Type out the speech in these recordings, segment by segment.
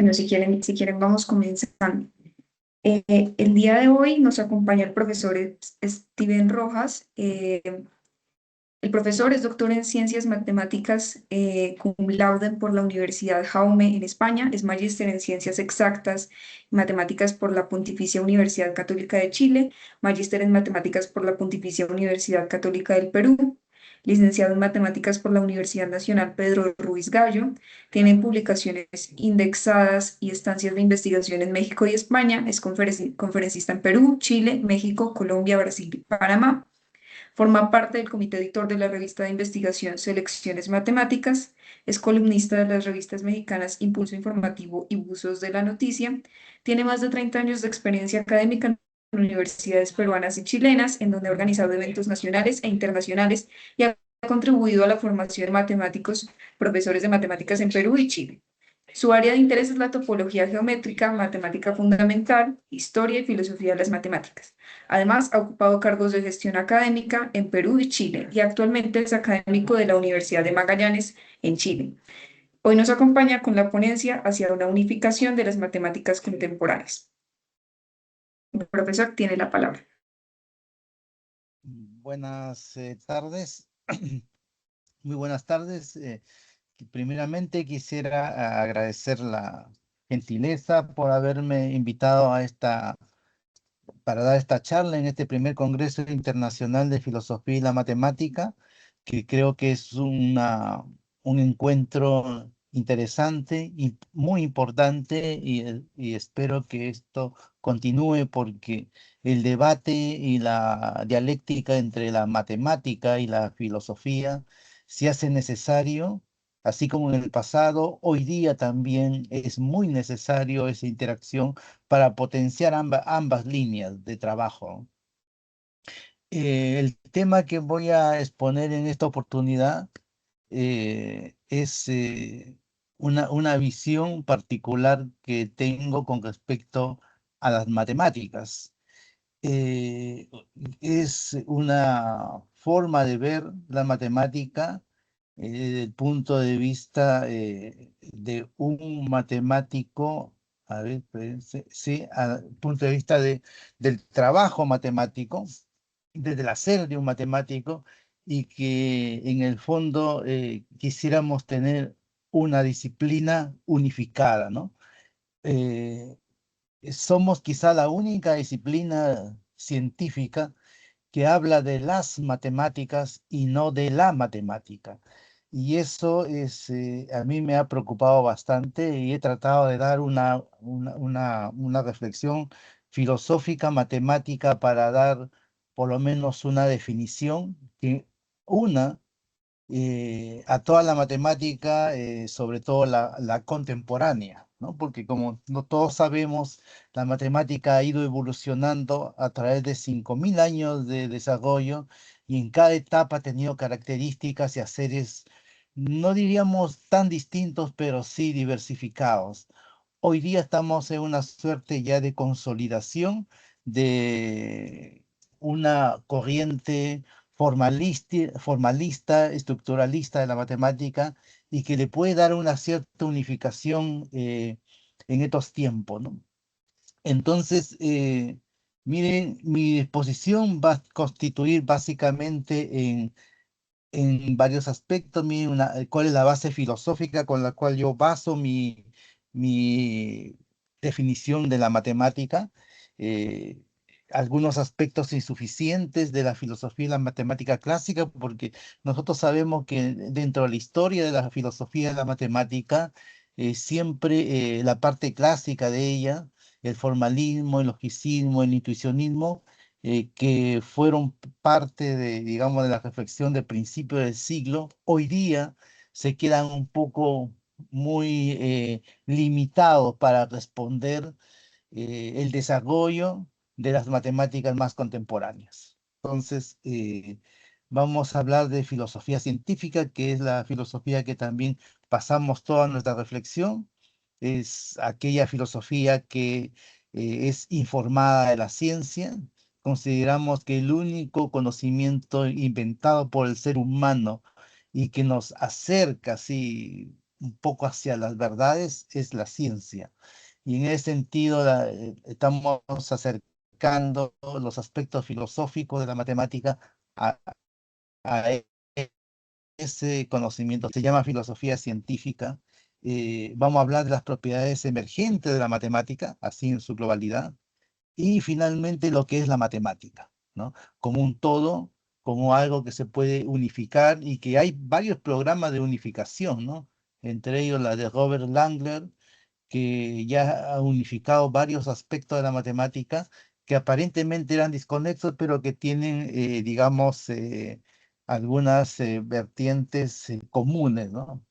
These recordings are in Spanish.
Bueno, si quieren vamos comenzando. El día de hoy nos acompaña el profesor Steven Rojas. El profesor es doctor en Ciencias Matemáticas cum laude por la Universidad Jaume en España, es magíster en Ciencias Exactas y Matemáticas por la Pontificia Universidad Católica de Chile, magíster en Matemáticas por la Pontificia Universidad Católica del Perú, licenciado en Matemáticas por la Universidad Nacional Pedro Ruiz Gallo, tiene publicaciones indexadas y estancias de investigación en México y España, es conferencista en Perú, Chile, México, Colombia, Brasil y Panamá. Forma parte del comité editor de la revista de investigación Selecciones Matemáticas, es columnista de las revistas mexicanas Impulso Informativo y Buzos de la Noticia, tiene más de 30 años de experiencia académica en universidades peruanas y chilenas, en donde ha organizado eventos nacionales e internacionales y ha contribuido a la formación de matemáticos, profesores de matemáticas en Perú y Chile. Su área de interés es la topología geométrica, matemática fundamental, historia y filosofía de las matemáticas. Además, ha ocupado cargos de gestión académica en Perú y Chile y actualmente es académico de la Universidad de Magallanes en Chile. Hoy nos acompaña con la ponencia hacia una unificación de las matemáticas contemporáneas. El profesor tiene la palabra. Buenas tardes, muy buenas tardes. Primeramente quisiera agradecer la gentileza por haberme invitado para dar esta charla en este primer Congreso Internacional de Filosofía y la Matemática, que creo que es un encuentro interesante y muy importante y espero que esto continúe porque el debate y la dialéctica entre la matemática y la filosofía se hace necesario. Así como en el pasado, hoy día también es muy necesario esa interacción para potenciar ambas líneas de trabajo. El tema que voy a exponer en esta oportunidad es una visión particular que tengo con respecto a las matemáticas. Eh, es una forma de ver la matemática desde el punto de vista de un matemático, a ver, espérense, sí, al punto de vista del trabajo matemático, desde el hacer de un matemático, y que en el fondo quisiéramos tener una disciplina unificada, ¿no? Eh, Somos quizá la única disciplina científica que habla de las matemáticas y no de la matemática. Y eso a mí me ha preocupado bastante y he tratado de dar una reflexión filosófica, matemática, para dar por lo menos una definición que una a toda la matemática, sobre todo la contemporánea, ¿no? Porque como no todos sabemos, la matemática ha ido evolucionando a través de 5.000 años de desarrollo y en cada etapa ha tenido características y haceres, no diríamos tan distintos, pero sí diversificados. Hoy día estamos en una suerte ya de consolidación de una corriente formalista, estructuralista de la matemática y que le puede dar una cierta unificación en estos tiempos, ¿no? Entonces, miren, mi exposición va a constituir básicamente en varios aspectos. Miren, cuál es la base filosófica con la cual yo baso mi definición de la matemática. eh, Algunos aspectos insuficientes de la filosofía y la matemática clásica, porque nosotros sabemos que dentro de la historia de la filosofía y la matemática, siempre la parte clásica de ella, el formalismo, el logicismo, el intuicionismo, que fueron parte de, digamos, de la reflexión del principio del siglo, hoy día se quedan un poco muy limitados para responder el desarrollo de las matemáticas más contemporáneas. Entonces, vamos a hablar de filosofía científica, que es la filosofía que también pasamos toda nuestra reflexión. Es aquella filosofía que es informada de la ciencia. Consideramos que el único conocimiento inventado por el ser humano y que nos acerca así un poco hacia las verdades es la ciencia. Y en ese sentido estamos acercando los aspectos filosóficos de la matemática a ese conocimiento. Se llama filosofía científica. Vamos a hablar de las propiedades emergentes de la matemática, así en su globalidad, y finalmente lo que es la matemática, ¿no? Como un todo, como algo que se puede unificar y que hay varios programas de unificación, ¿no? Entre ellos la de Robert Langler, que ya ha unificado varios aspectos de la matemática que aparentemente eran desconexos, pero que tienen, digamos, algunas vertientes comunes, ¿no?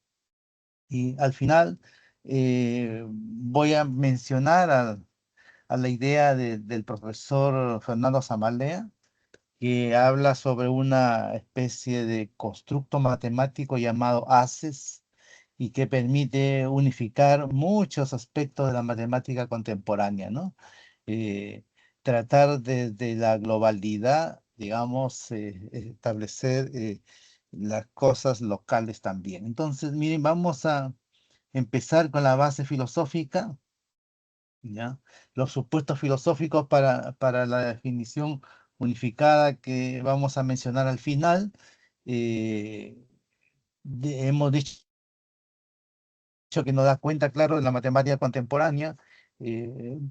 Y al final voy a mencionar a la idea del profesor Fernando Zamalea, que habla sobre una especie de constructo matemático llamado ACES y que permite unificar muchos aspectos de la matemática contemporánea, ¿no? Eh, Tratar desde la globalidad, digamos, establecer las cosas locales también. Entonces, miren, vamos a empezar con la base filosófica, ¿ya? Los supuestos filosóficos para la definición unificada que vamos a mencionar al final. eh, Hemos dicho que nos da cuenta, claro, de la matemática contemporánea,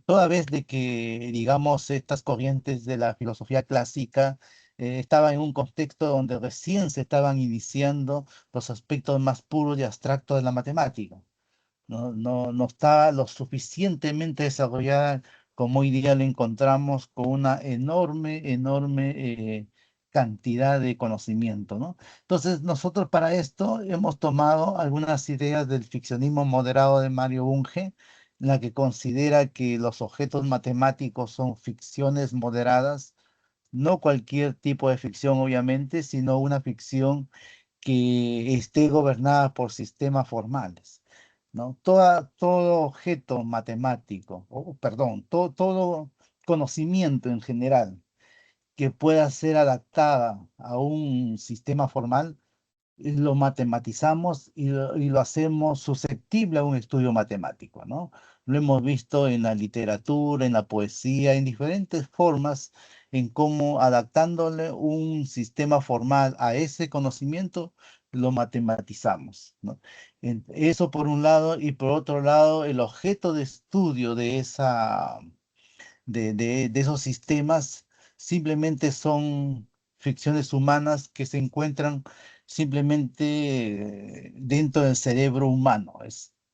toda vez de que, digamos, estas corrientes de la filosofía clásica estaban en un contexto donde recién se estaban iniciando los aspectos más puros y abstractos de la matemática. No está lo suficientemente desarrollada como hoy día lo encontramos con una enorme cantidad de conocimiento, ¿no? Entonces, nosotros para esto hemos tomado algunas ideas del ficcionismo moderado de Mario Bunge, en la que considera que los objetos matemáticos son ficciones moderadas, no cualquier tipo de ficción, obviamente, sino una ficción que esté gobernada por sistemas formales, ¿no? Todo objeto matemático, o perdón, todo conocimiento en general que pueda ser adaptada a un sistema formal, lo matematizamos y lo hacemos susceptible a un estudio matemático, ¿no? Lo hemos visto en la literatura, en la poesía, en diferentes formas, en cómo adaptándole un sistema formal a ese conocimiento, lo matematizamos, ¿no? Eso por un lado, y por otro lado, el objeto de estudio de esos sistemas simplemente son ficciones humanas que se encuentran simplemente dentro del cerebro humano.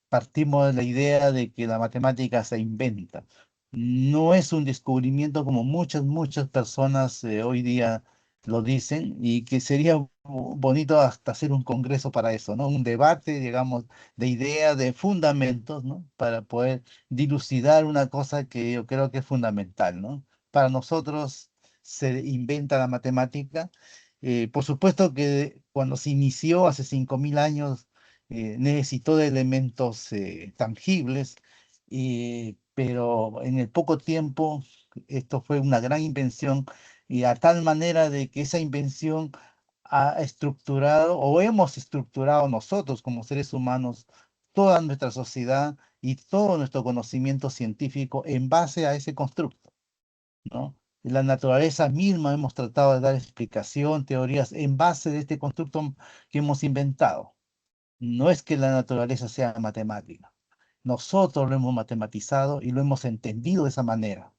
Partimos de la idea de que la matemática se inventa. No es un descubrimiento como muchas personas hoy día lo dicen y que sería bonito hasta hacer un congreso para eso, ¿no? Un debate, digamos, de ideas, de fundamentos, ¿no? Para poder dilucidar una cosa que yo creo que es fundamental, ¿no? Para nosotros se inventa la matemática. Por supuesto que cuando se inició hace 5.000 años necesitó de elementos tangibles, pero en el poco tiempo esto fue una gran invención y a tal manera de que esa invención ha estructurado o hemos estructurado nosotros como seres humanos toda nuestra sociedad y todo nuestro conocimiento científico en base a ese constructo, ¿no? La naturaleza misma hemos tratado de dar explicación, teorías en base de este constructo que hemos inventado. No es que la naturaleza sea matemática. Nosotros lo hemos matematizado y lo hemos entendido de esa manera.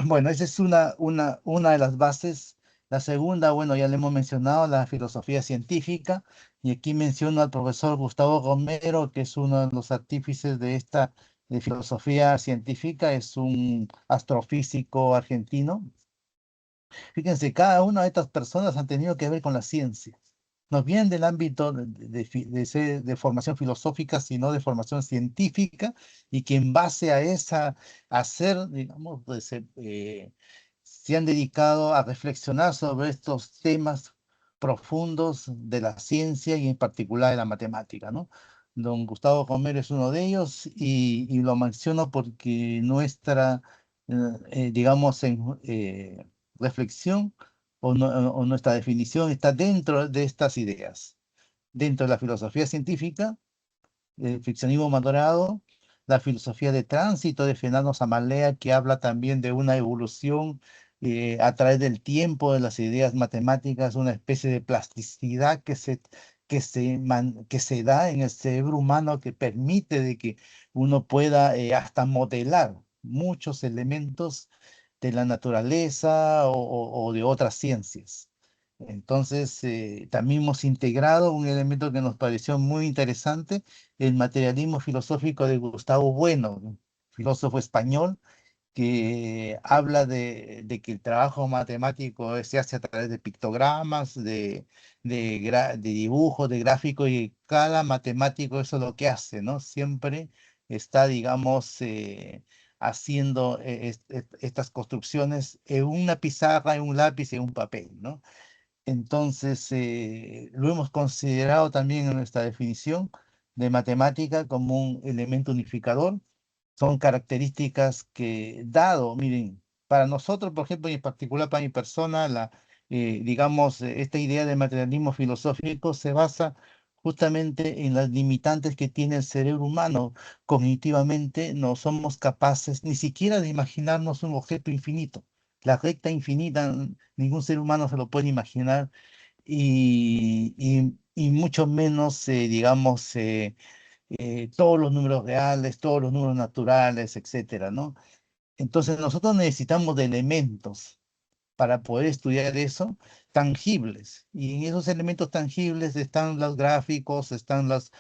Bueno, esa es una de las bases. La segunda, bueno, ya le hemos mencionado, la filosofía científica. Y aquí menciono al profesor Gustavo Romero, que es uno de los artífices de esta de filosofía científica. Es un astrofísico argentino. Fíjense, cada una de estas personas han tenido que ver con la ciencia. No vienen del ámbito de formación filosófica, sino de formación científica, y que en base a esa, hacer, digamos, pues, se han dedicado a reflexionar sobre estos temas profundos de la ciencia y en particular de la matemática, ¿no? Don Gustavo Romero es uno de ellos y lo menciono porque nuestra, digamos, reflexión o nuestra definición está dentro de estas ideas, dentro de la filosofía científica, el friccionismo moderado, la filosofía de tránsito de Fernando Samalea, que habla también de una evolución a través del tiempo de las ideas matemáticas, una especie de plasticidad que se da en el cerebro humano que permite de que uno pueda hasta modelar muchos elementos de la naturaleza o de otras ciencias. Entonces, también hemos integrado un elemento que nos pareció muy interesante, el materialismo filosófico de Gustavo Bueno, un filósofo español, que habla de que el trabajo matemático se hace a través de pictogramas, de dibujos, de gráficos, y cada matemático eso es lo que hace, ¿no? Siempre está, digamos, haciendo estas construcciones en una pizarra, en un lápiz, en un papel, ¿no? Entonces, lo hemos considerado también en nuestra definición de matemática como un elemento unificador. Son características que, dado, miren, para nosotros, por ejemplo, y en particular para mi persona, digamos, esta idea de materialismo filosófico se basa justamente en las limitantes que tiene el cerebro humano. Cognitivamente no somos capaces ni siquiera de imaginarnos un objeto infinito. La recta infinita, ningún ser humano se lo puede imaginar y mucho menos, digamos, todos los números reales, todos los números naturales, etcétera, ¿no? Entonces nosotros necesitamos de elementos para poder estudiar eso, tangibles. Y en esos elementos tangibles están los gráficos, están los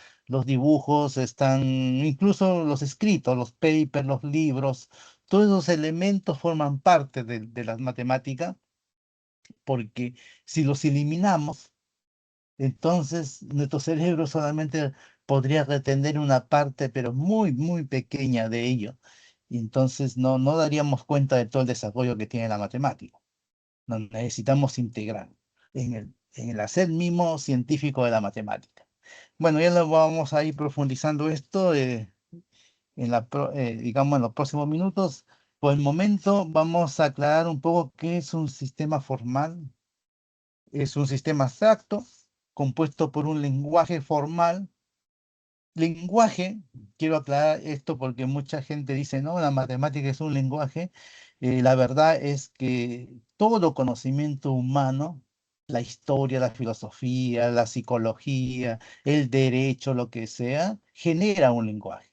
dibujos, están incluso los escritos, los papers, los libros. Todos esos elementos forman parte de las matemáticas, porque si los eliminamos, entonces nuestro cerebro solamente podría retener una parte, pero muy, muy pequeña de ello. Y entonces no daríamos cuenta de todo el desarrollo que tiene la matemática. Nos necesitamos integrar en el hacer mismo científico de la matemática. Bueno, ya lo vamos a ir profundizando esto digamos, en los próximos minutos. Por el momento vamos a aclarar un poco qué es un sistema formal. Es un sistema abstracto compuesto por un lenguaje formal. Lenguaje, quiero aclarar esto porque mucha gente dice, no, la matemática es un lenguaje. La verdad es que todo conocimiento humano, la historia, la filosofía, la psicología, el derecho, lo que sea, genera un lenguaje,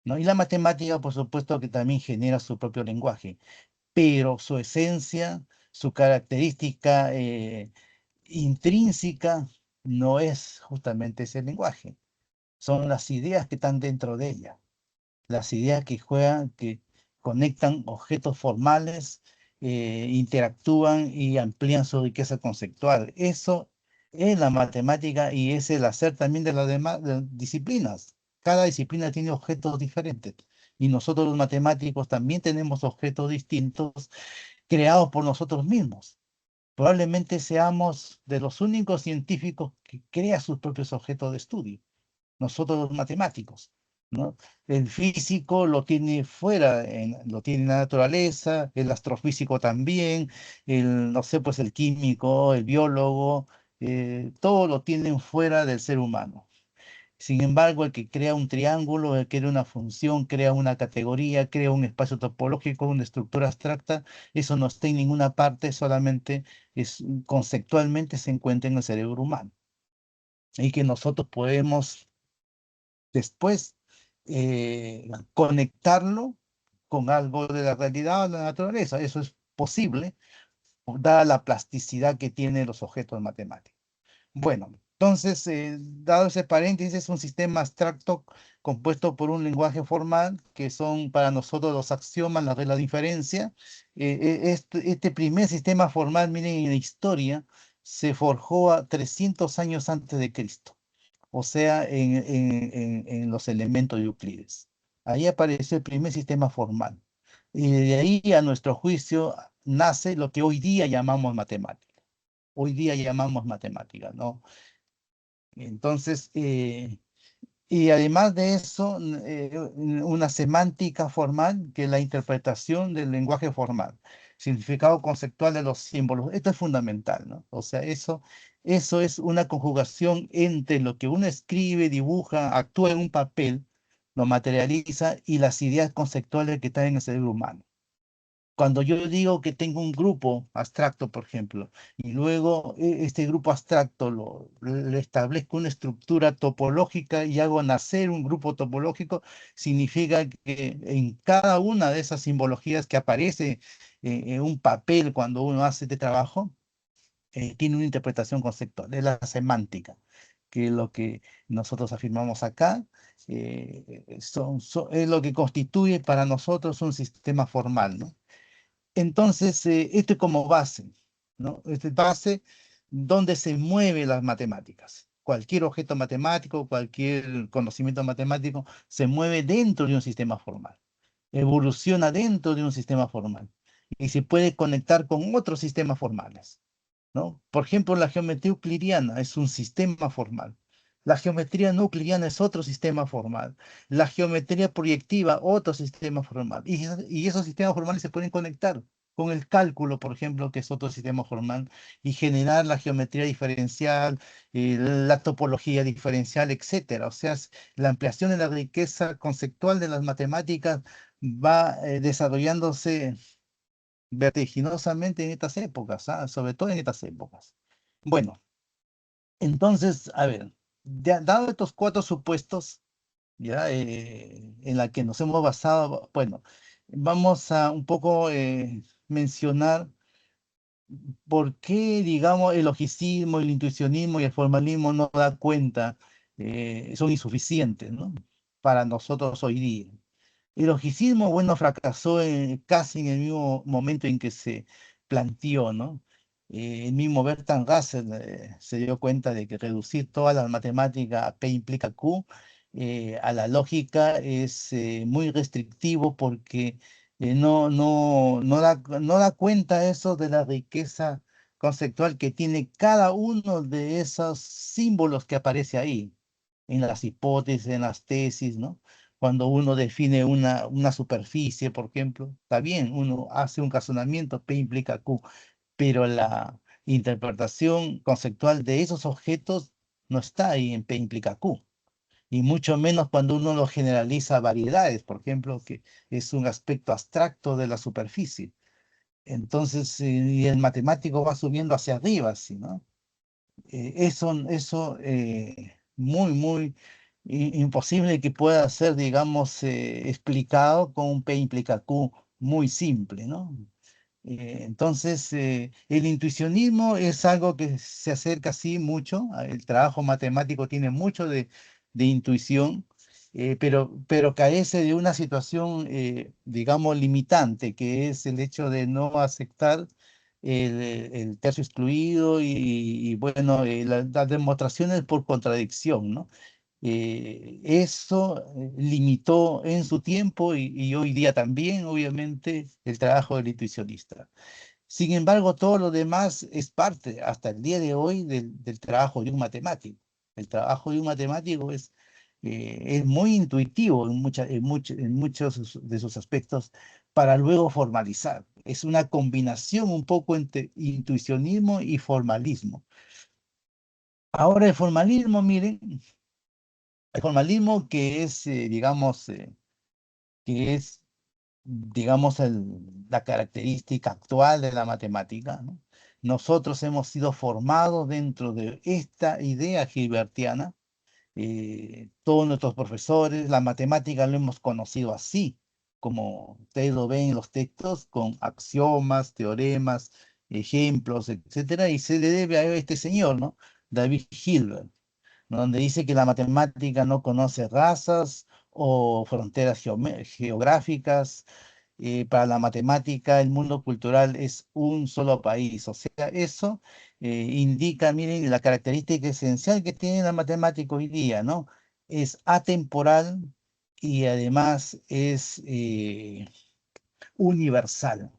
¿no? Y la matemática, por supuesto, que también genera su propio lenguaje, pero su esencia, su característica intrínseca no es justamente ese lenguaje, son las ideas que están dentro de ella, las ideas que juegan, que conectan objetos formales, interactúan y amplían su riqueza conceptual. Eso es la matemática y es el hacer también de las demás disciplinas. Cada disciplina tiene objetos diferentes y nosotros los matemáticos también tenemos objetos distintos creados por nosotros mismos. Probablemente seamos de los únicos científicos que crea sus propios objetos de estudio, nosotros los matemáticos, ¿no? El físico lo tiene fuera, lo tiene en la naturaleza, el astrofísico también, no sé, pues el químico, el biólogo, todo lo tienen fuera del ser humano. Sin embargo, el que crea un triángulo, el que crea una función, crea una categoría, crea un espacio topológico, una estructura abstracta, eso no está en ninguna parte, solamente conceptualmente se encuentra en el cerebro humano. Y que nosotros podemos después conectarlo con algo de la realidad o de la naturaleza. Eso es posible, dada la plasticidad que tienen los objetos matemáticos. Bueno, entonces, dado ese paréntesis, es un sistema abstracto compuesto por un lenguaje formal, que son para nosotros los axiomas, la regla de diferencia. Este primer sistema formal, miren, en la historia, se forjó a 300 años antes de Cristo, o sea, en los elementos de Euclides. Ahí apareció el primer sistema formal. Y de ahí, a nuestro juicio, nace lo que hoy día llamamos matemática. Hoy día llamamos matemática, ¿no? Entonces, y además de eso, una semántica formal, que es la interpretación del lenguaje formal, significado conceptual de los símbolos. Esto es fundamental, ¿no? O sea, eso Eso es una conjugación entre lo que uno escribe, dibuja, actúa en un papel, lo materializa y las ideas conceptuales que están en el cerebro humano. Cuando yo digo que tengo un grupo abstracto, por ejemplo, y luego este grupo abstracto le establezco una estructura topológica y hago nacer un grupo topológico, significa que en cada una de esas simbologías que aparece en un papel cuando uno hace este trabajo, tiene una interpretación conceptual, es la semántica, que es lo que nosotros afirmamos acá, es lo que constituye para nosotros un sistema formal, ¿no? Entonces, esto es como base, ¿no? Esta es base donde se mueven las matemáticas. Cualquier objeto matemático, cualquier conocimiento matemático se mueve dentro de un sistema formal, evoluciona dentro de un sistema formal y se puede conectar con otros sistemas formales, ¿no? Por ejemplo, la geometría euclidiana es un sistema formal. La geometría no euclidiana es otro sistema formal. La geometría proyectiva, otro sistema formal. Y esos sistemas formales se pueden conectar con el cálculo, por ejemplo, que es otro sistema formal, y generar la geometría diferencial, la topología diferencial, etcétera. O sea, la ampliación de la riqueza conceptual de las matemáticas va desarrollándose vertiginosamente en estas épocas, ¿ah? Sobre todo en estas épocas. Bueno, entonces, a ver, dado estos cuatro supuestos, ya en la que nos hemos basado, bueno, vamos a un poco mencionar por qué, digamos, el logicismo, el intuicionismo y el formalismo no da cuenta, son insuficientes, ¿no? Para nosotros hoy día. El logicismo, bueno, fracasó casi en el mismo momento en que se planteó, ¿no? El mismo Bertrand Russell se dio cuenta de que reducir todas las matemáticas a P implica Q a la lógica es muy restrictivo porque no da cuenta eso de la riqueza conceptual que tiene cada uno de esos símbolos que aparece ahí, en las hipótesis, en las tesis, ¿no? Cuando uno define una superficie, por ejemplo, está bien, uno hace un razonamiento, P implica Q, pero la interpretación conceptual de esos objetos no está ahí en P implica Q, y mucho menos cuando uno lo generaliza a variedades, por ejemplo, que es un aspecto abstracto de la superficie. Entonces, y el matemático va subiendo hacia arriba, ¿sí, no? Eso muy imposible que pueda ser, digamos, explicado con un P implica Q muy simple, ¿no? Entonces, el intuicionismo es algo que se acerca así mucho, el trabajo matemático tiene mucho de intuición, pero carece de una situación, digamos, limitante, que es el hecho de no aceptar el tercio excluido y, bueno, las demostraciones por contradicción, ¿no? Eso limitó en su tiempo y hoy día también, obviamente, el trabajo del intuicionista. Sin embargo, todo lo demás es parte, hasta el día de hoy, del trabajo de un matemático. El trabajo de un matemático es muy intuitivo en muchos de sus aspectos para luego formalizar. Es una combinación un poco entre intuicionismo y formalismo. Ahora el formalismo, miren, el formalismo que es, digamos, la característica actual de la matemática, ¿no? Nosotros hemos sido formados dentro de esta idea gilbertiana. Todos nuestros profesores, la matemática lo hemos conocido así, como ustedes lo ven en los textos, con axiomas, teoremas, ejemplos, etcétera, y se le debe a este señor, ¿no? David Hilbert, donde dice que la matemática no conoce razas o fronteras geográficas. Para la matemática, el mundo cultural es un solo país. O sea, eso indica, miren, la característica esencial que tiene la matemática hoy día, ¿no? Es atemporal y además es universal,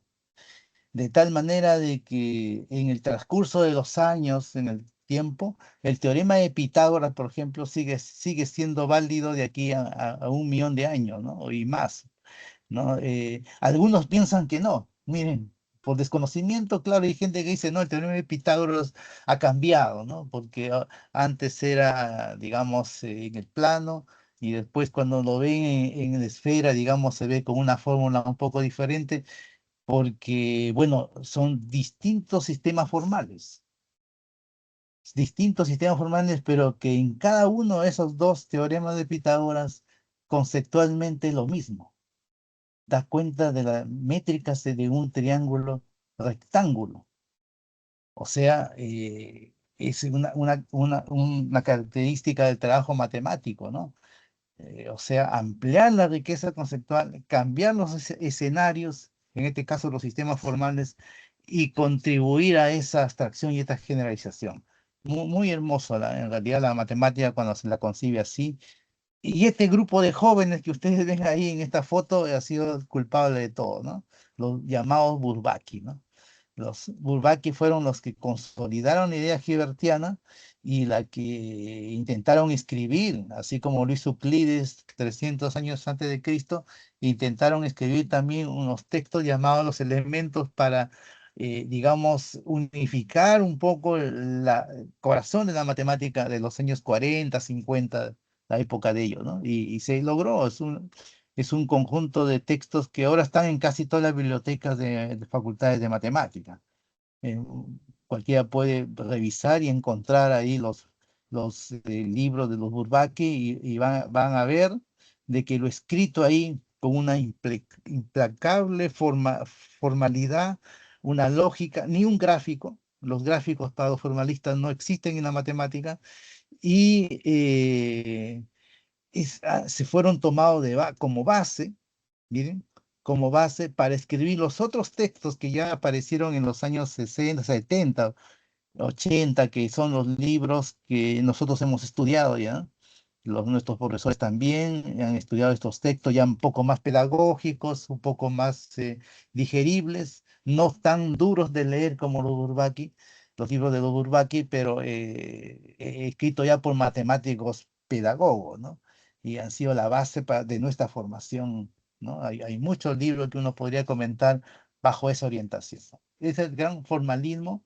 de tal manera de que en el transcurso de los años, en el tiempo, el teorema de Pitágoras, por ejemplo, sigue siendo válido de aquí a 1 millón de años, ¿no? Y más, ¿no? Algunos piensan que no. Miren, por desconocimiento, claro, hay gente que dice, no, el teorema de Pitágoras ha cambiado, ¿no? Porque antes era, digamos, en el plano, y después cuando lo ven en la esfera, digamos, se ve con una fórmula un poco diferente, porque, bueno, son distintos sistemas formales, pero que en cada uno de esos dos teoremas de Pitágoras conceptualmente es lo mismo. Da cuenta de la métrica de un triángulo rectángulo. O sea, es una característica del trabajo matemático, ¿no? O sea, ampliar la riqueza conceptual, cambiar los escenarios, en este caso los sistemas formales, y contribuir a esa abstracción y esta generalización. Muy hermoso, en realidad, la matemática cuando se la concibe así. Y este grupo de jóvenes que ustedes ven ahí en esta foto ha sido el culpable de todo, ¿no? Los llamados Bourbaki, ¿no? Los Bourbaki fueron los que consolidaron la idea gilbertiana y la que intentaron escribir, así como Luis Euclides, 300 años antes de Cristo, intentaron escribir también unos textos llamados los elementos para, digamos, unificar un poco el corazón de la matemática de los años 40, 50, la época de ellos, ¿no? Y se logró, es un conjunto de textos que ahora están en casi todas las bibliotecas de facultades de matemática. Eh, Cualquiera puede revisar y encontrar ahí los libros de los Bourbaki y van a ver de que lo escrito ahí con una implacable formalidad, una lógica, ni un gráfico. Los gráficos para los formalistas no existen en la matemática y se fueron tomados como base, miren, como base para escribir los otros textos que ya aparecieron en los años 60, 70, 80, que son los libros que nosotros hemos estudiado ya. Nuestros profesores también han estudiado estos textos ya un poco más pedagógicos, un poco más digeribles, no tan duros de leer como los libros de los Bourbaki, pero escritos ya por matemáticos pedagogos, ¿no? Y han sido la base de nuestra formación, ¿no? Hay muchos libros que uno podría comentar bajo esa orientación. Es el gran formalismo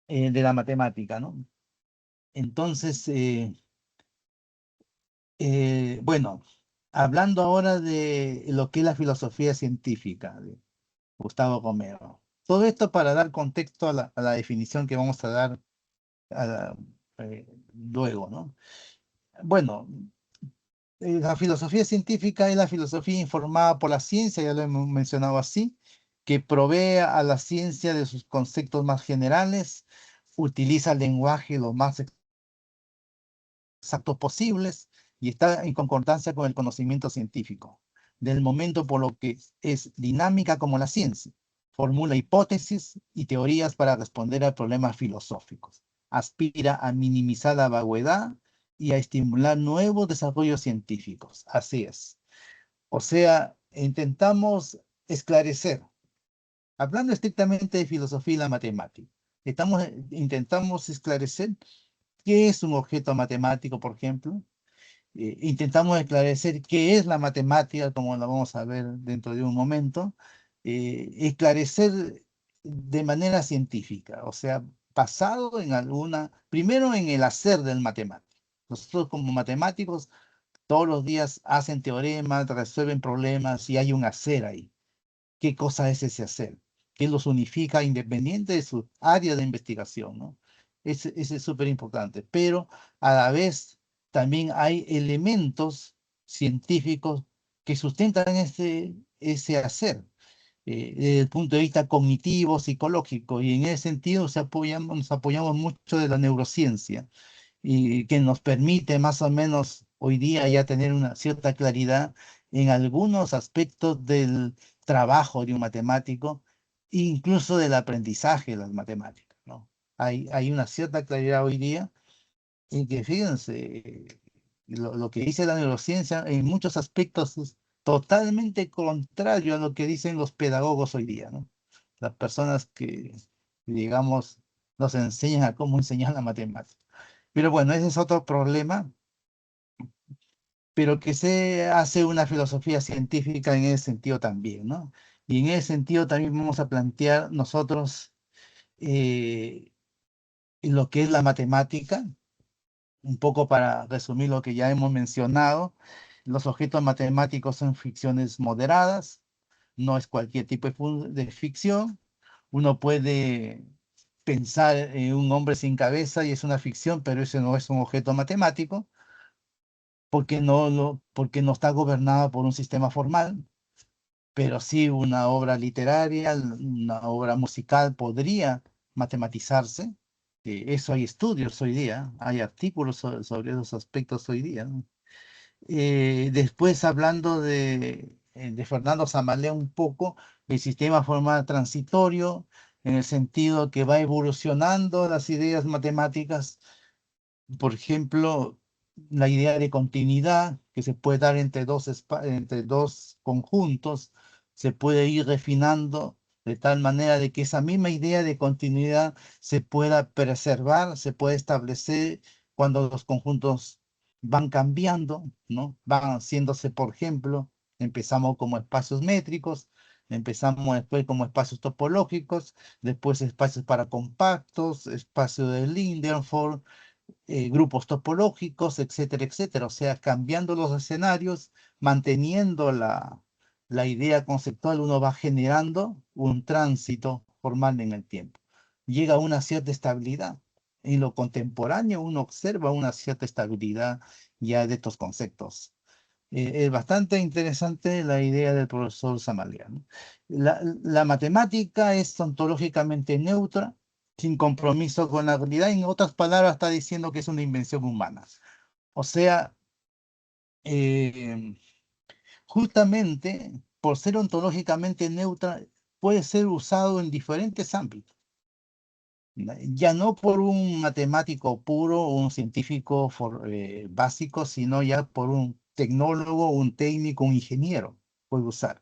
de la matemática, ¿no? Entonces, bueno, hablando ahora de lo que es la filosofía científica de Gustavo Romero. Todo esto para dar contexto a la definición que vamos a dar a luego, ¿no? Bueno, la filosofía científica es la filosofía informada por la ciencia, ya lo hemos mencionado así, que provee a la ciencia de sus conceptos más generales, utiliza el lenguaje lo más exactos posibles y está en concordancia con el conocimiento científico del momento, por lo que es dinámica como la ciencia. Formula hipótesis y teorías para responder a problemas filosóficos. Aspira a minimizar la vaguedad y a estimular nuevos desarrollos científicos. Así es. O sea, intentamos esclarecer, hablando estrictamente de filosofía y la matemática. Intentamos esclarecer qué es un objeto matemático, por ejemplo. Intentamos esclarecer qué es la matemática, como la vamos a ver dentro de un momento. Esclarecer de manera científica, o sea, basado primero en el hacer del matemático. Nosotros como matemáticos todos los días hacen teoremas, resuelven problemas y hay un hacer ahí. ¿Qué cosa es ese hacer? ¿Qué los unifica independiente de su área de investigación, ¿no? Ese es súper importante, pero a la vez también hay elementos científicos que sustentan ese hacer desde el punto de vista cognitivo, psicológico, y en ese sentido nos apoyamos mucho de la neurociencia y que nos permite más o menos hoy día ya tener una cierta claridad en algunos aspectos del trabajo de un matemático, incluso del aprendizaje de las matemáticas, ¿no? Hay una cierta claridad hoy día en que, fíjense, lo que dice la neurociencia en muchos aspectos es totalmente contrario a lo que dicen los pedagogos hoy día, ¿no? Las personas que, digamos, nos enseñan a cómo enseñar la matemática. Pero bueno, ese es otro problema, pero que se hace una filosofía científica en ese sentido también, ¿no? Y en ese sentido también vamos a plantear nosotros eh, lo que es la matemática, un poco para resumir lo que ya hemos mencionado. Los objetos matemáticos son ficciones moderadas, no es cualquier tipo de ficción. Uno puede pensar en un hombre sin cabeza y es una ficción, pero ese no es un objeto matemático porque no está gobernado por un sistema formal, pero sí una obra literaria, una obra musical podría matematizarse. Eso hay estudios hoy día, hay artículos sobre esos aspectos hoy día, ¿no? Después, hablando de Fernando Zamalea un poco, el sistema formal transitorio, en el sentido que va evolucionando las ideas matemáticas, por ejemplo, la idea de continuidad que se puede dar entre dos conjuntos, se puede ir refinando de tal manera de que esa misma idea de continuidad se pueda preservar, se puede establecer cuando los conjuntos van cambiando, ¿no? Van haciéndose, por ejemplo, empezamos como espacios métricos, empezamos después como espacios topológicos, después espacios para compactos, espacio de Lindenford, grupos topológicos, etcétera, etcétera. O sea, cambiando los escenarios, manteniendo la idea conceptual, uno va generando un tránsito formal en el tiempo. Llega a una cierta estabilidad. En lo contemporáneo uno observa una cierta estabilidad ya de estos conceptos. Es bastante interesante la idea del profesor Samalia, ¿no? La matemática es ontológicamente neutra, sin compromiso con la realidad. En otras palabras, está diciendo que es una invención humana. O sea, eh, justamente por ser ontológicamente neutra, puede ser usado en diferentes ámbitos. Ya no por un matemático puro o un científico básico, sino ya por un tecnólogo, un técnico, un ingeniero puede usar.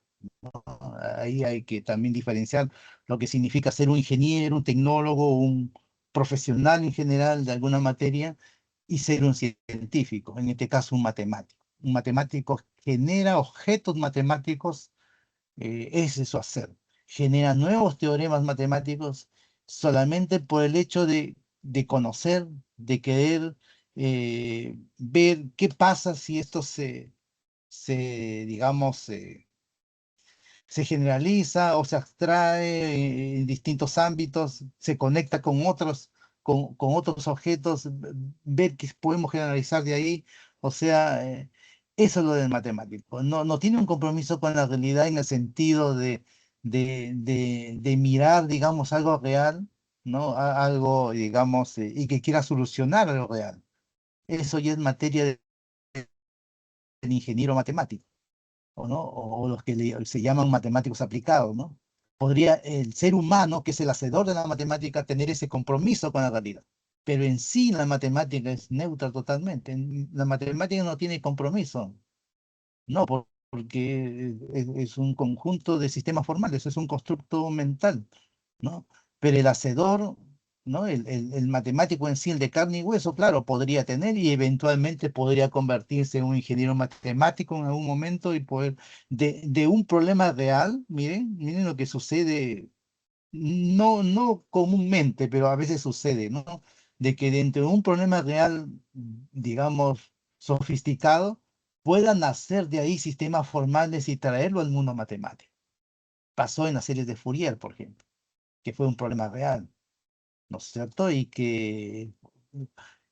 Ahí hay que también diferenciar lo que significa ser un ingeniero, un tecnólogo, un profesional en general de alguna materia y ser un científico, en este caso un matemático. Un matemático genera objetos matemáticos, ese es su hacer. Genera nuevos teoremas matemáticos solamente por el hecho de conocer, de querer ver qué pasa si esto digamos, se generaliza o se abstrae en distintos ámbitos, se conecta con otros objetos, ver qué podemos generalizar de ahí. O sea, eso es lo del matemático. No tiene un compromiso con la realidad en el sentido de mirar, digamos, algo real, ¿no? Algo, digamos, y que quiera solucionar algo real. Eso ya es materia del ingeniero matemático, o no, o los que se llaman matemáticos aplicados, ¿no? Podría el ser humano, que es el hacedor de la matemática, tener ese compromiso con la realidad. Pero en sí la matemática es neutra totalmente. La matemática no tiene compromiso, no, porque es un conjunto de sistemas formales, es un constructo mental, ¿no? Pero el hacedor, ¿no? El matemático en sí, el de carne y hueso, claro, podría tener y eventualmente podría convertirse en un ingeniero matemático en algún momento y poder, de un problema real, miren lo que sucede, no comúnmente, pero a veces sucede, ¿no? De que dentro de un problema real, digamos, sofisticado, puedan nacer de ahí sistemas formales y traerlo al mundo matemático. Pasó en las series de Fourier, por ejemplo, que fue un problema real, ¿no es cierto? Y que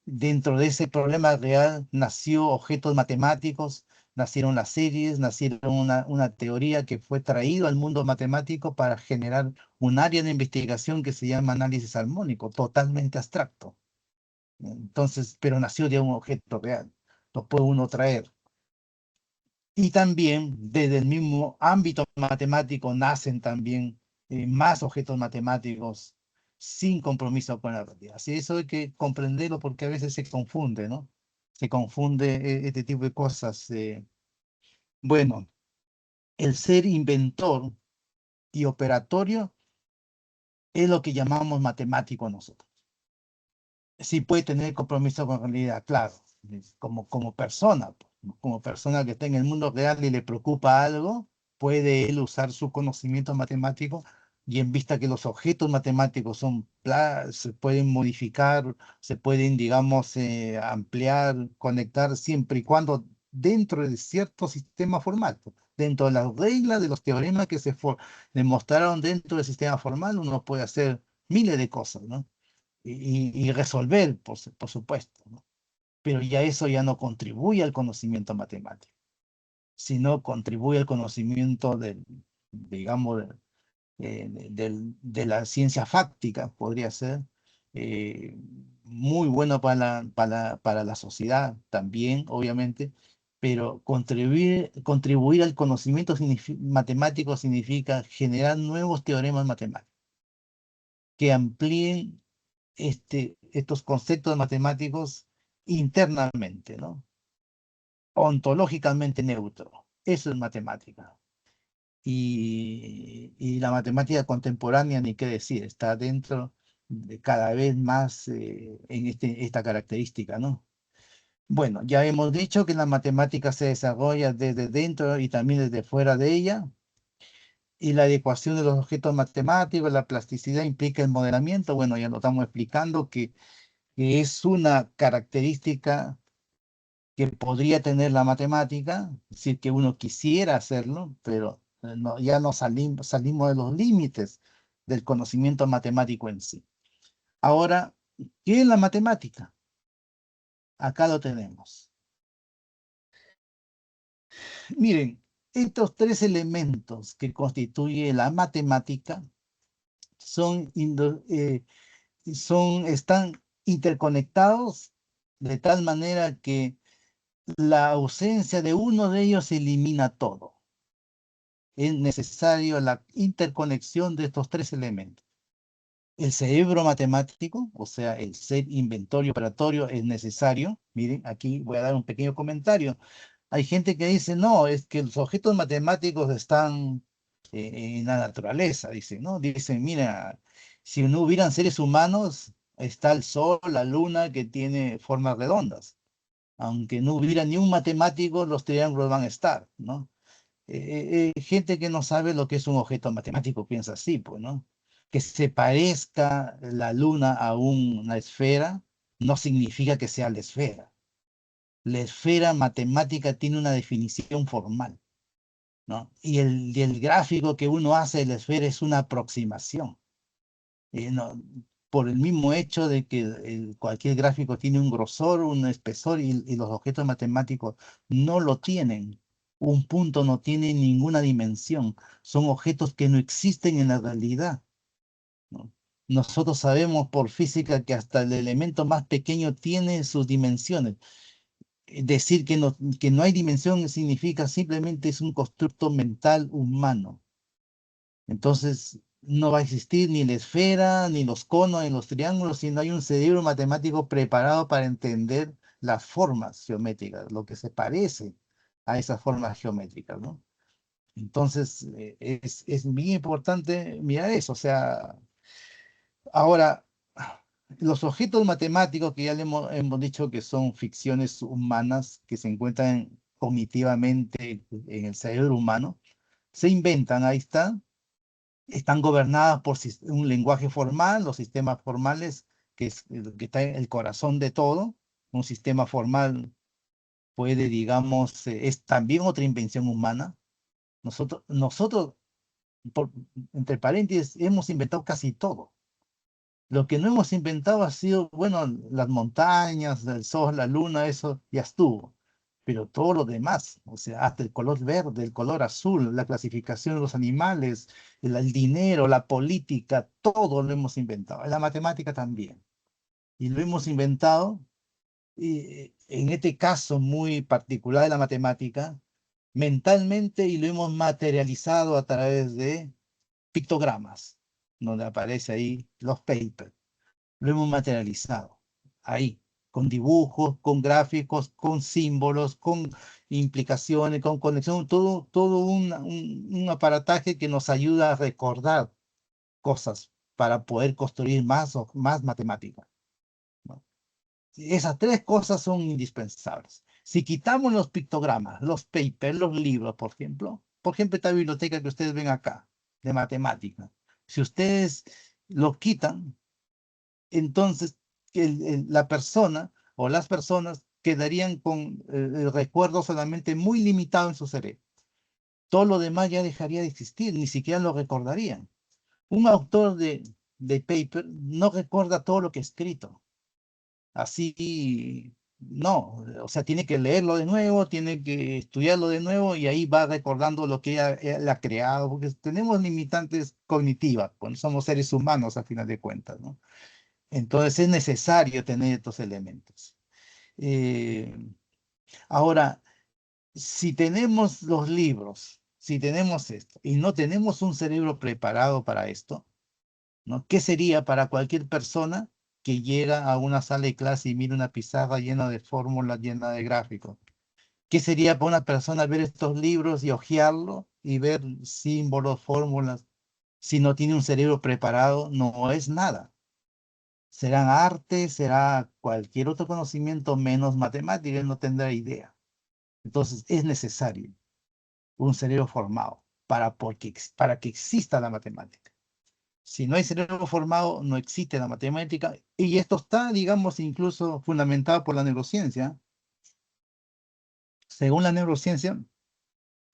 dentro de ese problema real nació objetos matemáticos, nacieron las series, nacieron una teoría que fue traído al mundo matemático para generar un área de investigación que se llama análisis armónico, totalmente abstracto. Entonces, pero nació de un objeto real, lo puede uno traer. Y también desde el mismo ámbito matemático nacen también más objetos matemáticos sin compromiso con la realidad. Así eso hay que comprenderlo porque a veces se confunde, ¿no? Se confunde este tipo de cosas. Bueno, el ser inventor y operatorio es lo que llamamos matemático nosotros. Sí puede tener compromiso con la realidad, claro, como persona, pues, ¿no? Como persona que está en el mundo real y le preocupa algo, puede él usar su conocimiento matemático y en vista que los objetos matemáticos se pueden modificar, se pueden, digamos, ampliar, conectar siempre y cuando dentro de cierto sistema formal, pues, dentro de las reglas de los teoremas que demostraron dentro del sistema formal, uno puede hacer miles de cosas, ¿no? Y resolver, por supuesto, ¿no? Pero ya eso ya no contribuye al conocimiento matemático, sino contribuye al conocimiento digamos, de la ciencia fáctica, podría ser, eh, muy bueno para la sociedad también, obviamente, pero contribuir al conocimiento matemático significa generar nuevos teoremas matemáticos que amplíen estos conceptos matemáticos internamente, ¿no? Ontológicamente neutro. Eso es matemática. Y la matemática contemporánea, ni qué decir, está dentro de cada vez más en esta característica, ¿no? Bueno, ya hemos dicho que la matemática se desarrolla desde dentro y también desde fuera de ella, y la adecuación de los objetos matemáticos, la plasticidad implica el modelamiento. Bueno, ya lo estamos explicando que es una característica que podría tener la matemática, es decir, que uno quisiera hacerlo, pero ya no salimos de los límites del conocimiento matemático en sí. Ahora, ¿qué es la matemática? Acá lo tenemos. Miren, estos tres elementos que constituye la matemática están interconectados de tal manera que la ausencia de uno de ellos elimina todo. Es necesario la interconexión de estos tres elementos. El cerebro matemático, o sea, el ser inventorio operatorio es necesario. Miren, aquí voy a dar un pequeño comentario. Hay gente que dice, no, es que los objetos matemáticos están en la naturaleza, dicen, ¿no? Dicen, mira, si no hubieran seres humanos, está el sol, la luna, que tiene formas redondas. Aunque no hubiera ni un matemático, los triángulos van a estar, ¿no? Gente que no sabe lo que es un objeto matemático piensa así, pues, ¿no? Que se parezca la luna a una esfera no significa que sea la esfera. La esfera matemática tiene una definición formal, ¿no? Y el gráfico que uno hace de la esfera es una aproximación. No, por el mismo hecho de que cualquier gráfico tiene un grosor, un espesor, y los objetos matemáticos no lo tienen. Un punto no tiene ninguna dimensión. Son objetos que no existen en la realidad, ¿no? Nosotros sabemos por física que hasta el elemento más pequeño tiene sus dimensiones. Decir que no hay dimensión significa simplemente es un constructo mental humano. Entonces, no va a existir ni la esfera, ni los conos, ni los triángulos, si no hay un cerebro matemático preparado para entender las formas geométricas, lo que se parece a esas formas geométricas, ¿no? Entonces, es muy importante mirar eso. O sea, ahora, los objetos matemáticos que ya hemos dicho que son ficciones humanas que se encuentran cognitivamente en el cerebro humano, se inventan, ahí está, están gobernadas por un lenguaje formal, los sistemas formales, que está en el corazón de todo. Un sistema formal puede, digamos, es también otra invención humana. Nosotros, por- entre paréntesis, hemos inventado casi todo. Lo que no hemos inventado ha sido, bueno, las montañas, el sol, la luna, eso ya estuvo. Pero todo lo demás, o sea, hasta el color verde, el color azul, la clasificación de los animales, el dinero, la política, todo lo hemos inventado. La matemática también. Y lo hemos inventado, en este caso muy particular de la matemática, mentalmente, y lo hemos materializado a través de pictogramas, donde aparece ahí los papers. Lo hemos materializado ahí, con dibujos, con gráficos, con símbolos, con implicaciones, con conexión, todo un aparataje que nos ayuda a recordar cosas para poder construir más matemática, ¿no? Esas tres cosas son indispensables. Si quitamos los pictogramas, los papers, los libros, por ejemplo, por ejemplo, esta biblioteca que ustedes ven acá, de matemática. Si ustedes lo quitan, entonces la persona o las personas quedarían con el recuerdo solamente muy limitado en su cerebro. Todo lo demás ya dejaría de existir, ni siquiera lo recordarían. Un autor de paper no recuerda todo lo que ha escrito. Así, no, o sea, tiene que leerlo de nuevo, tiene que estudiarlo de nuevo y ahí va recordando lo que él ha creado, porque tenemos limitantes cognitivas, pues somos seres humanos a final de cuentas, ¿no? Entonces es necesario tener estos elementos. Eh, Ahora, si tenemos los libros, si tenemos esto y no tenemos un cerebro preparado para esto, ¿no? ¿Qué sería para cualquier persona que llega a una sala de clase y mira una pizarra llena de fórmulas, llena de gráficos? ¿Qué sería para una persona ver estos libros y hojearlo y ver símbolos, fórmulas? Si no tiene un cerebro preparado, no es nada. Serán arte, será cualquier otro conocimiento menos matemática, él no tendrá idea. Entonces es necesario un cerebro formado para que exista la matemática. Si no hay cerebro formado, no existe la matemática. Y esto está, digamos, incluso fundamentado por la neurociencia. Según la neurociencia,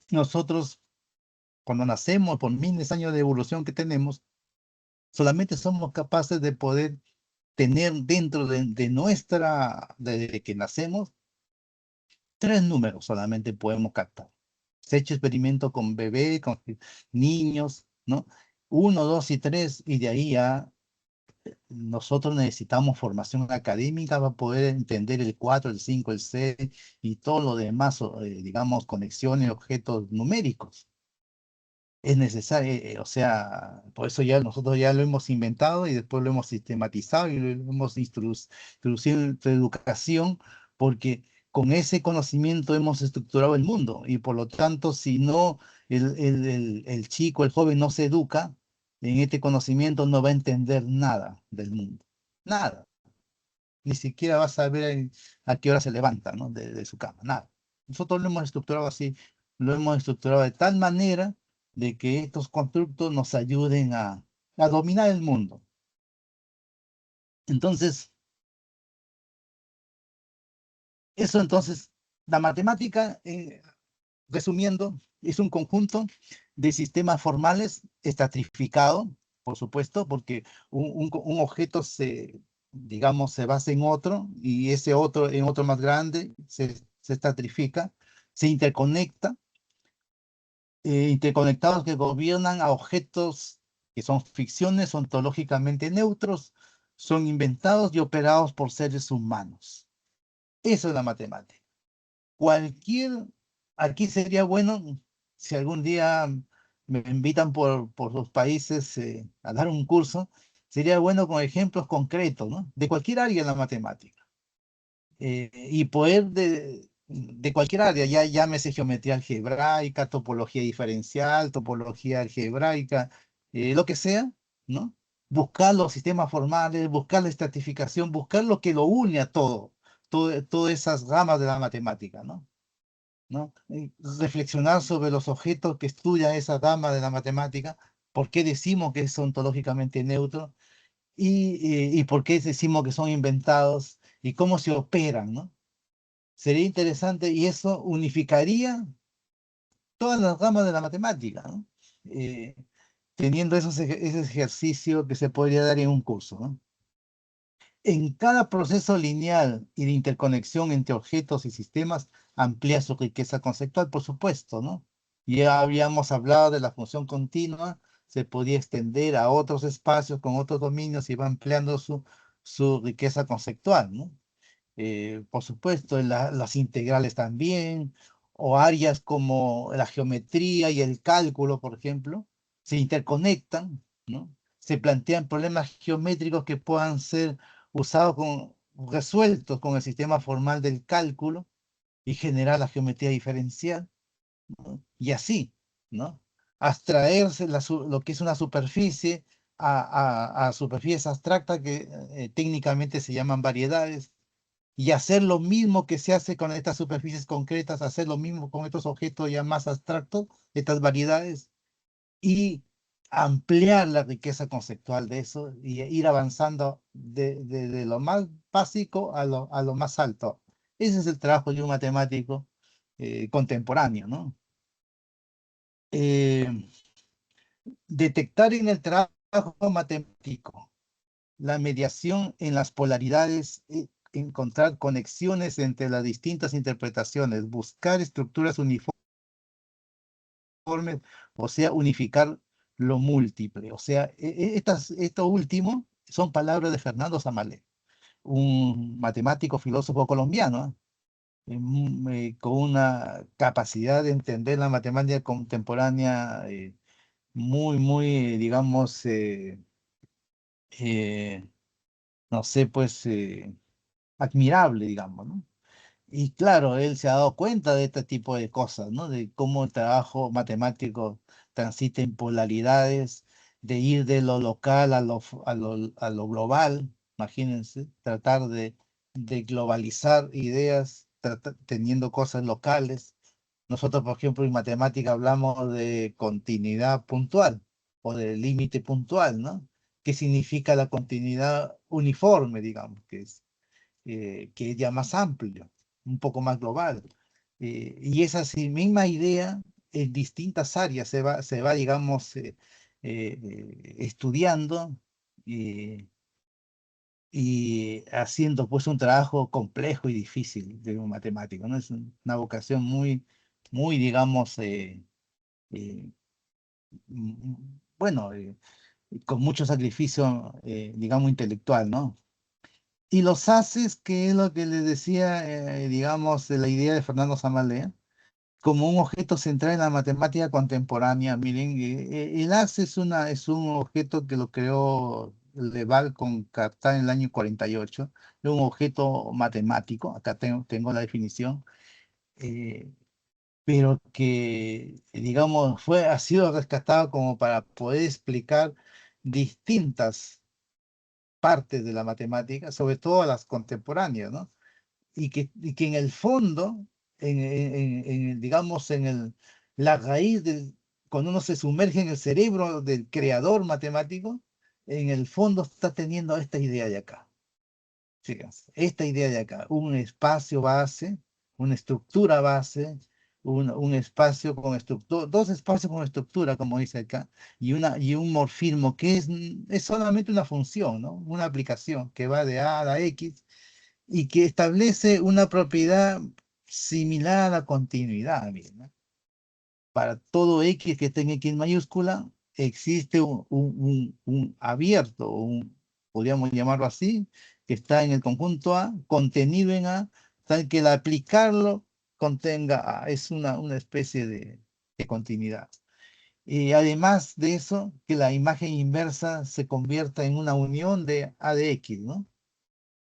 nosotros, cuando nacemos, por miles de años de evolución que tenemos, solamente somos capaces de poder tener dentro de nuestra, desde que nacemos, tres números solamente podemos captar. Se ha hecho experimento con bebés, con niños, ¿no? Uno, dos y tres, y de ahí ya nosotros necesitamos formación académica para poder entender el 4, el 5, el 6 y todo lo demás, digamos, conexiones, objetos numéricos. Es necesario, o sea, por eso ya nosotros ya lo hemos inventado y después lo hemos sistematizado y lo hemos introducido en la educación, porque con ese conocimiento hemos estructurado el mundo y por lo tanto, si no, el chico, el joven no se educa en este conocimiento, no va a entender nada del mundo, nada, ni siquiera va a saber a qué hora se levanta, ¿no? De su cama, nada. Nosotros lo hemos estructurado así, lo hemos estructurado de tal manera de que estos constructos nos ayuden a dominar el mundo. Entonces, eso entonces, la matemática, resumiendo, es un conjunto de sistemas formales estratificado, por supuesto, porque un objeto se, digamos, se basa en otro y ese otro en otro más grande se estratifica, se interconecta, interconectados que gobiernan a objetos que son ficciones ontológicamente neutros, son inventados y operados por seres humanos. Eso es la matemática. Cualquier, aquí sería bueno, si algún día me invitan por los países a dar un curso, sería bueno con ejemplos concretos, ¿no? De cualquier área de la matemática. Y poder de cualquier área, ya llámese geometría algebraica, topología diferencial, topología algebraica, lo que sea, ¿no? Buscar los sistemas formales, buscar la estratificación, buscar lo que lo une a todas esas ramas de la matemática, ¿no? ¿No? Y reflexionar sobre los objetos que estudia esa rama de la matemática, por qué decimos que es ontológicamente neutro y por qué decimos que son inventados y cómo se operan, ¿no? Sería interesante y eso unificaría todas las ramas de la matemática, ¿no? Eh, Teniendo ese ejercicio que se podría dar en un curso, ¿no? En cada proceso lineal y de interconexión entre objetos y sistemas amplía su riqueza conceptual, por supuesto, ¿no? Ya habíamos hablado de la función continua, se podía extender a otros espacios con otros dominios y va ampliando su riqueza conceptual, ¿no? Por supuesto, las integrales también, o áreas como la geometría y el cálculo, por ejemplo, se interconectan, ¿no? Se plantean problemas geométricos que puedan ser usados resueltos con el sistema formal del cálculo y generar la geometría diferencial, ¿no? Y así, ¿no? Abstraerse lo que es una superficie a superficies abstractas que técnicamente se llaman variedades y hacer lo mismo que se hace con estas superficies concretas, hacer lo mismo con estos objetos ya más abstractos, estas variedades, y ampliar la riqueza conceptual de eso y ir avanzando de lo más básico a lo más alto. Ese es el trabajo de un matemático contemporáneo, ¿no? Eh, Detectar en el trabajo matemático la mediación en las polaridades, encontrar conexiones entre las distintas interpretaciones, buscar estructuras uniformes, o sea, unificar lo múltiple. O sea, esto último son palabras de Fernando Samalé, un matemático filósofo colombiano, con una capacidad de entender la matemática contemporánea muy, digamos, eh, no sé, pues admirable, digamos, ¿no? Y claro, él se ha dado cuenta de este tipo de cosas, ¿no? De cómo el trabajo matemático transita en polaridades, de ir de lo local a lo global, imagínense, tratar de globalizar ideas teniendo cosas locales. Nosotros, por ejemplo, en matemática hablamos de continuidad puntual o de límite puntual, ¿no? ¿Qué significa la continuidad uniforme, digamos, que es ya más amplio, un poco más global? Y esa misma idea en distintas áreas se va digamos, estudiando eh, y haciendo pues un trabajo complejo y difícil de un matemático, ¿no? Es una vocación muy, digamos, eh, bueno, con mucho sacrificio, digamos, intelectual, ¿no? Y los haces, que es lo que les decía, digamos, de la idea de Fernando Samalea, como un objeto central en la matemática contemporánea. Miren, el haz es un objeto que lo creó Leval con Cartán en el año 48, es un objeto matemático, acá tengo la definición, eh, pero que, digamos, ha sido rescatado como para poder explicar distintas partes de la matemática, sobre todo las contemporáneas, ¿no? Y que en el fondo, digamos, la raíz cuando uno se sumerge en el cerebro del creador matemático, en el fondo está teniendo esta idea de acá. Fíjense, esta idea de acá, un espacio base, una estructura base, un espacio con estructura, dos espacios con estructura, como dice acá, y un morfismo que es solamente una función, ¿no? Una aplicación que va de A a la X y que establece una propiedad similar a la continuidad. Miren, ¿no? Para todo X que esté en X mayúscula, existe un abierto, podríamos llamarlo así, que está en el conjunto A, contenido en A, tal que al aplicarlo contenga A. Es una especie de continuidad. Y además de eso, que la imagen inversa se convierta en una unión de A de X, ¿no?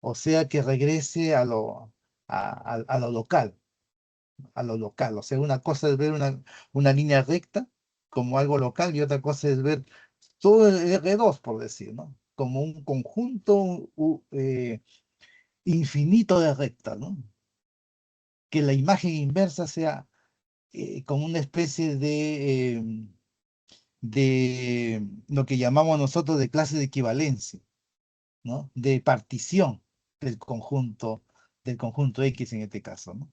O sea, que regrese a lo local, a lo local. O sea, una cosa es ver una línea recta como algo local y otra cosa es ver todo el R2, por decir, ¿no? Como un conjunto infinito de rectas, ¿no? Que la imagen inversa sea como una especie de lo que llamamos nosotros de clase de equivalencia, ¿no? De partición del conjunto X en este caso, ¿no?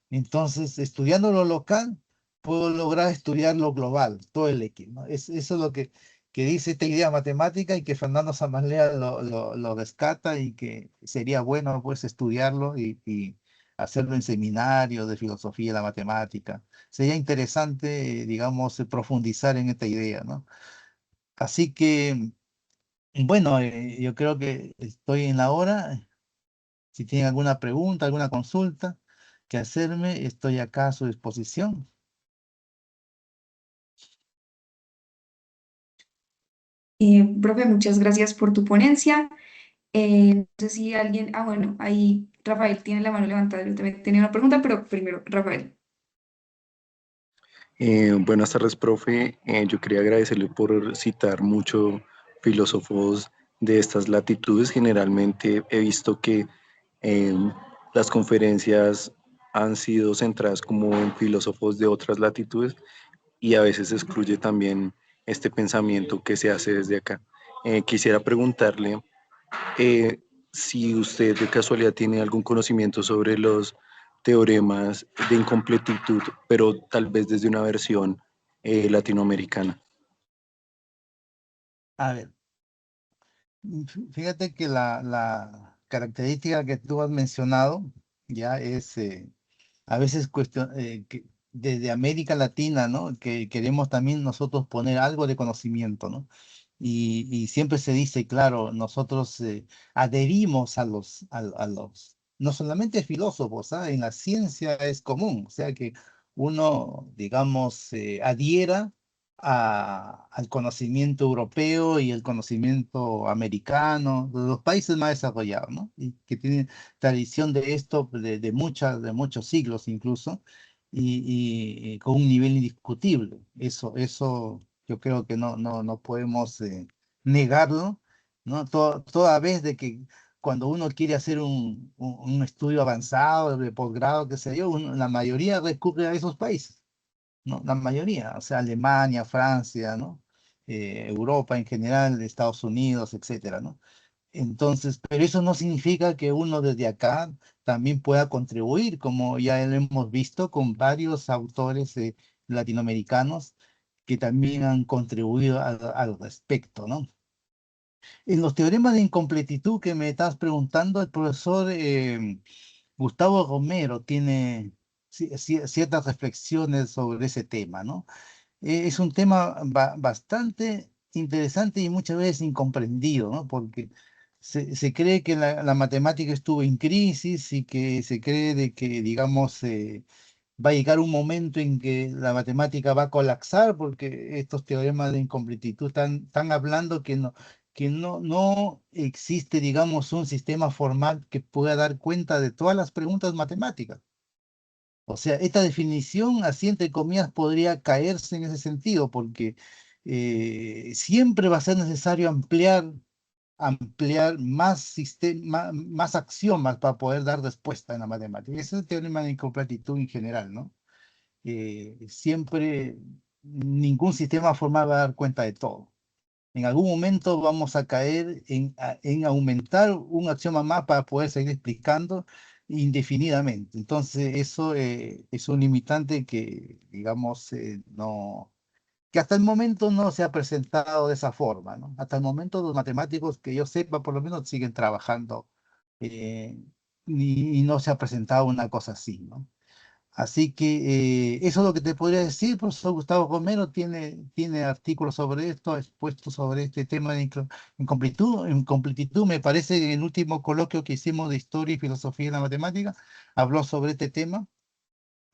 Entonces, estudiando lo local, puedo lograr estudiar lo global, todo el X, ¿no? Eso es lo que dice esta idea matemática y que Fernando Samalea lo rescata y que sería bueno pues estudiarlo y hacerlo en seminarios de filosofía de la matemática. Sería interesante, digamos, profundizar en esta idea, ¿no? Así que, bueno, yo creo que estoy en la hora. Si tienen alguna pregunta, alguna consulta que hacerme, estoy acá a su disposición. Profe, muchas gracias por tu ponencia. No sé si alguien, bueno, ahí Rafael tiene la mano levantada, yo también tenía una pregunta, pero primero, Rafael. Buenas tardes, profe. Yo quería agradecerle por citar muchos filósofos de estas latitudes. Generalmente he visto que las conferencias han sido centradas como en filósofos de otras latitudes y a veces excluye también este pensamiento que se hace desde acá. Quisiera preguntarle eh, si usted de casualidad tiene algún conocimiento sobre los teoremas de incompletitud, pero tal vez desde una versión latinoamericana. A ver, fíjate que la característica que tú has mencionado ya es a veces cuestión que desde América Latina, ¿no? Que queremos también nosotros poner algo de conocimiento, ¿no? Y siempre se dice, claro, nosotros adherimos a los, no solamente filósofos, ¿ah? En la ciencia es común, o sea que uno, digamos, adhiera al conocimiento europeo y el conocimiento americano, de los países más desarrollados, ¿no? Y que tienen tradición de esto de muchos siglos incluso, y con un nivel indiscutible. Eso yo creo que no podemos negarlo, ¿no? Toda vez de que cuando uno quiere hacer un estudio avanzado, de posgrado, qué sé yo, la mayoría recurre a esos países, ¿no? La mayoría, o sea, Alemania, Francia, ¿no? Europa en general, Estados Unidos, etcétera, ¿no? Entonces, pero eso no significa que uno desde acá también pueda contribuir, como ya lo hemos visto con varios autores latinoamericanos que también han contribuido al respecto, ¿no? En los teoremas de incompletitud que me estás preguntando, el profesor Gustavo Romero tiene ciertas reflexiones sobre ese tema, ¿no? Es un tema bastante interesante y muchas veces incomprendido, ¿no? Porque se cree que la matemática estuvo en crisis y que se cree de que, digamos, va a llegar un momento en que la matemática va a colapsar porque estos teoremas de incompletitud están hablando que no existe, digamos, un sistema formal que pueda dar cuenta de todas las preguntas matemáticas. O sea, esta definición, así entre comillas, podría caerse en ese sentido, porque siempre va a ser necesario ampliar más sistema, más axiomas para poder dar respuesta en la matemática. Ese es el teorema de incompletitud en general, ¿no? Siempre ningún sistema formal va a dar cuenta de todo. En algún momento vamos a caer en aumentar un axioma más para poder seguir explicando indefinidamente. Entonces, eso es un limitante que, digamos, que hasta el momento no se ha presentado de esa forma, ¿no? Hasta el momento los matemáticos que yo sepa, por lo menos, siguen trabajando eh, y no se ha presentado una cosa así, ¿no? Así que eso es lo que te podría decir. Profesor Gustavo Romero tiene artículos sobre esto, ha expuesto sobre este tema de incompletitud. Incompletitud, me parece, en el último coloquio que hicimos de Historia y Filosofía en la Matemática, habló sobre este tema.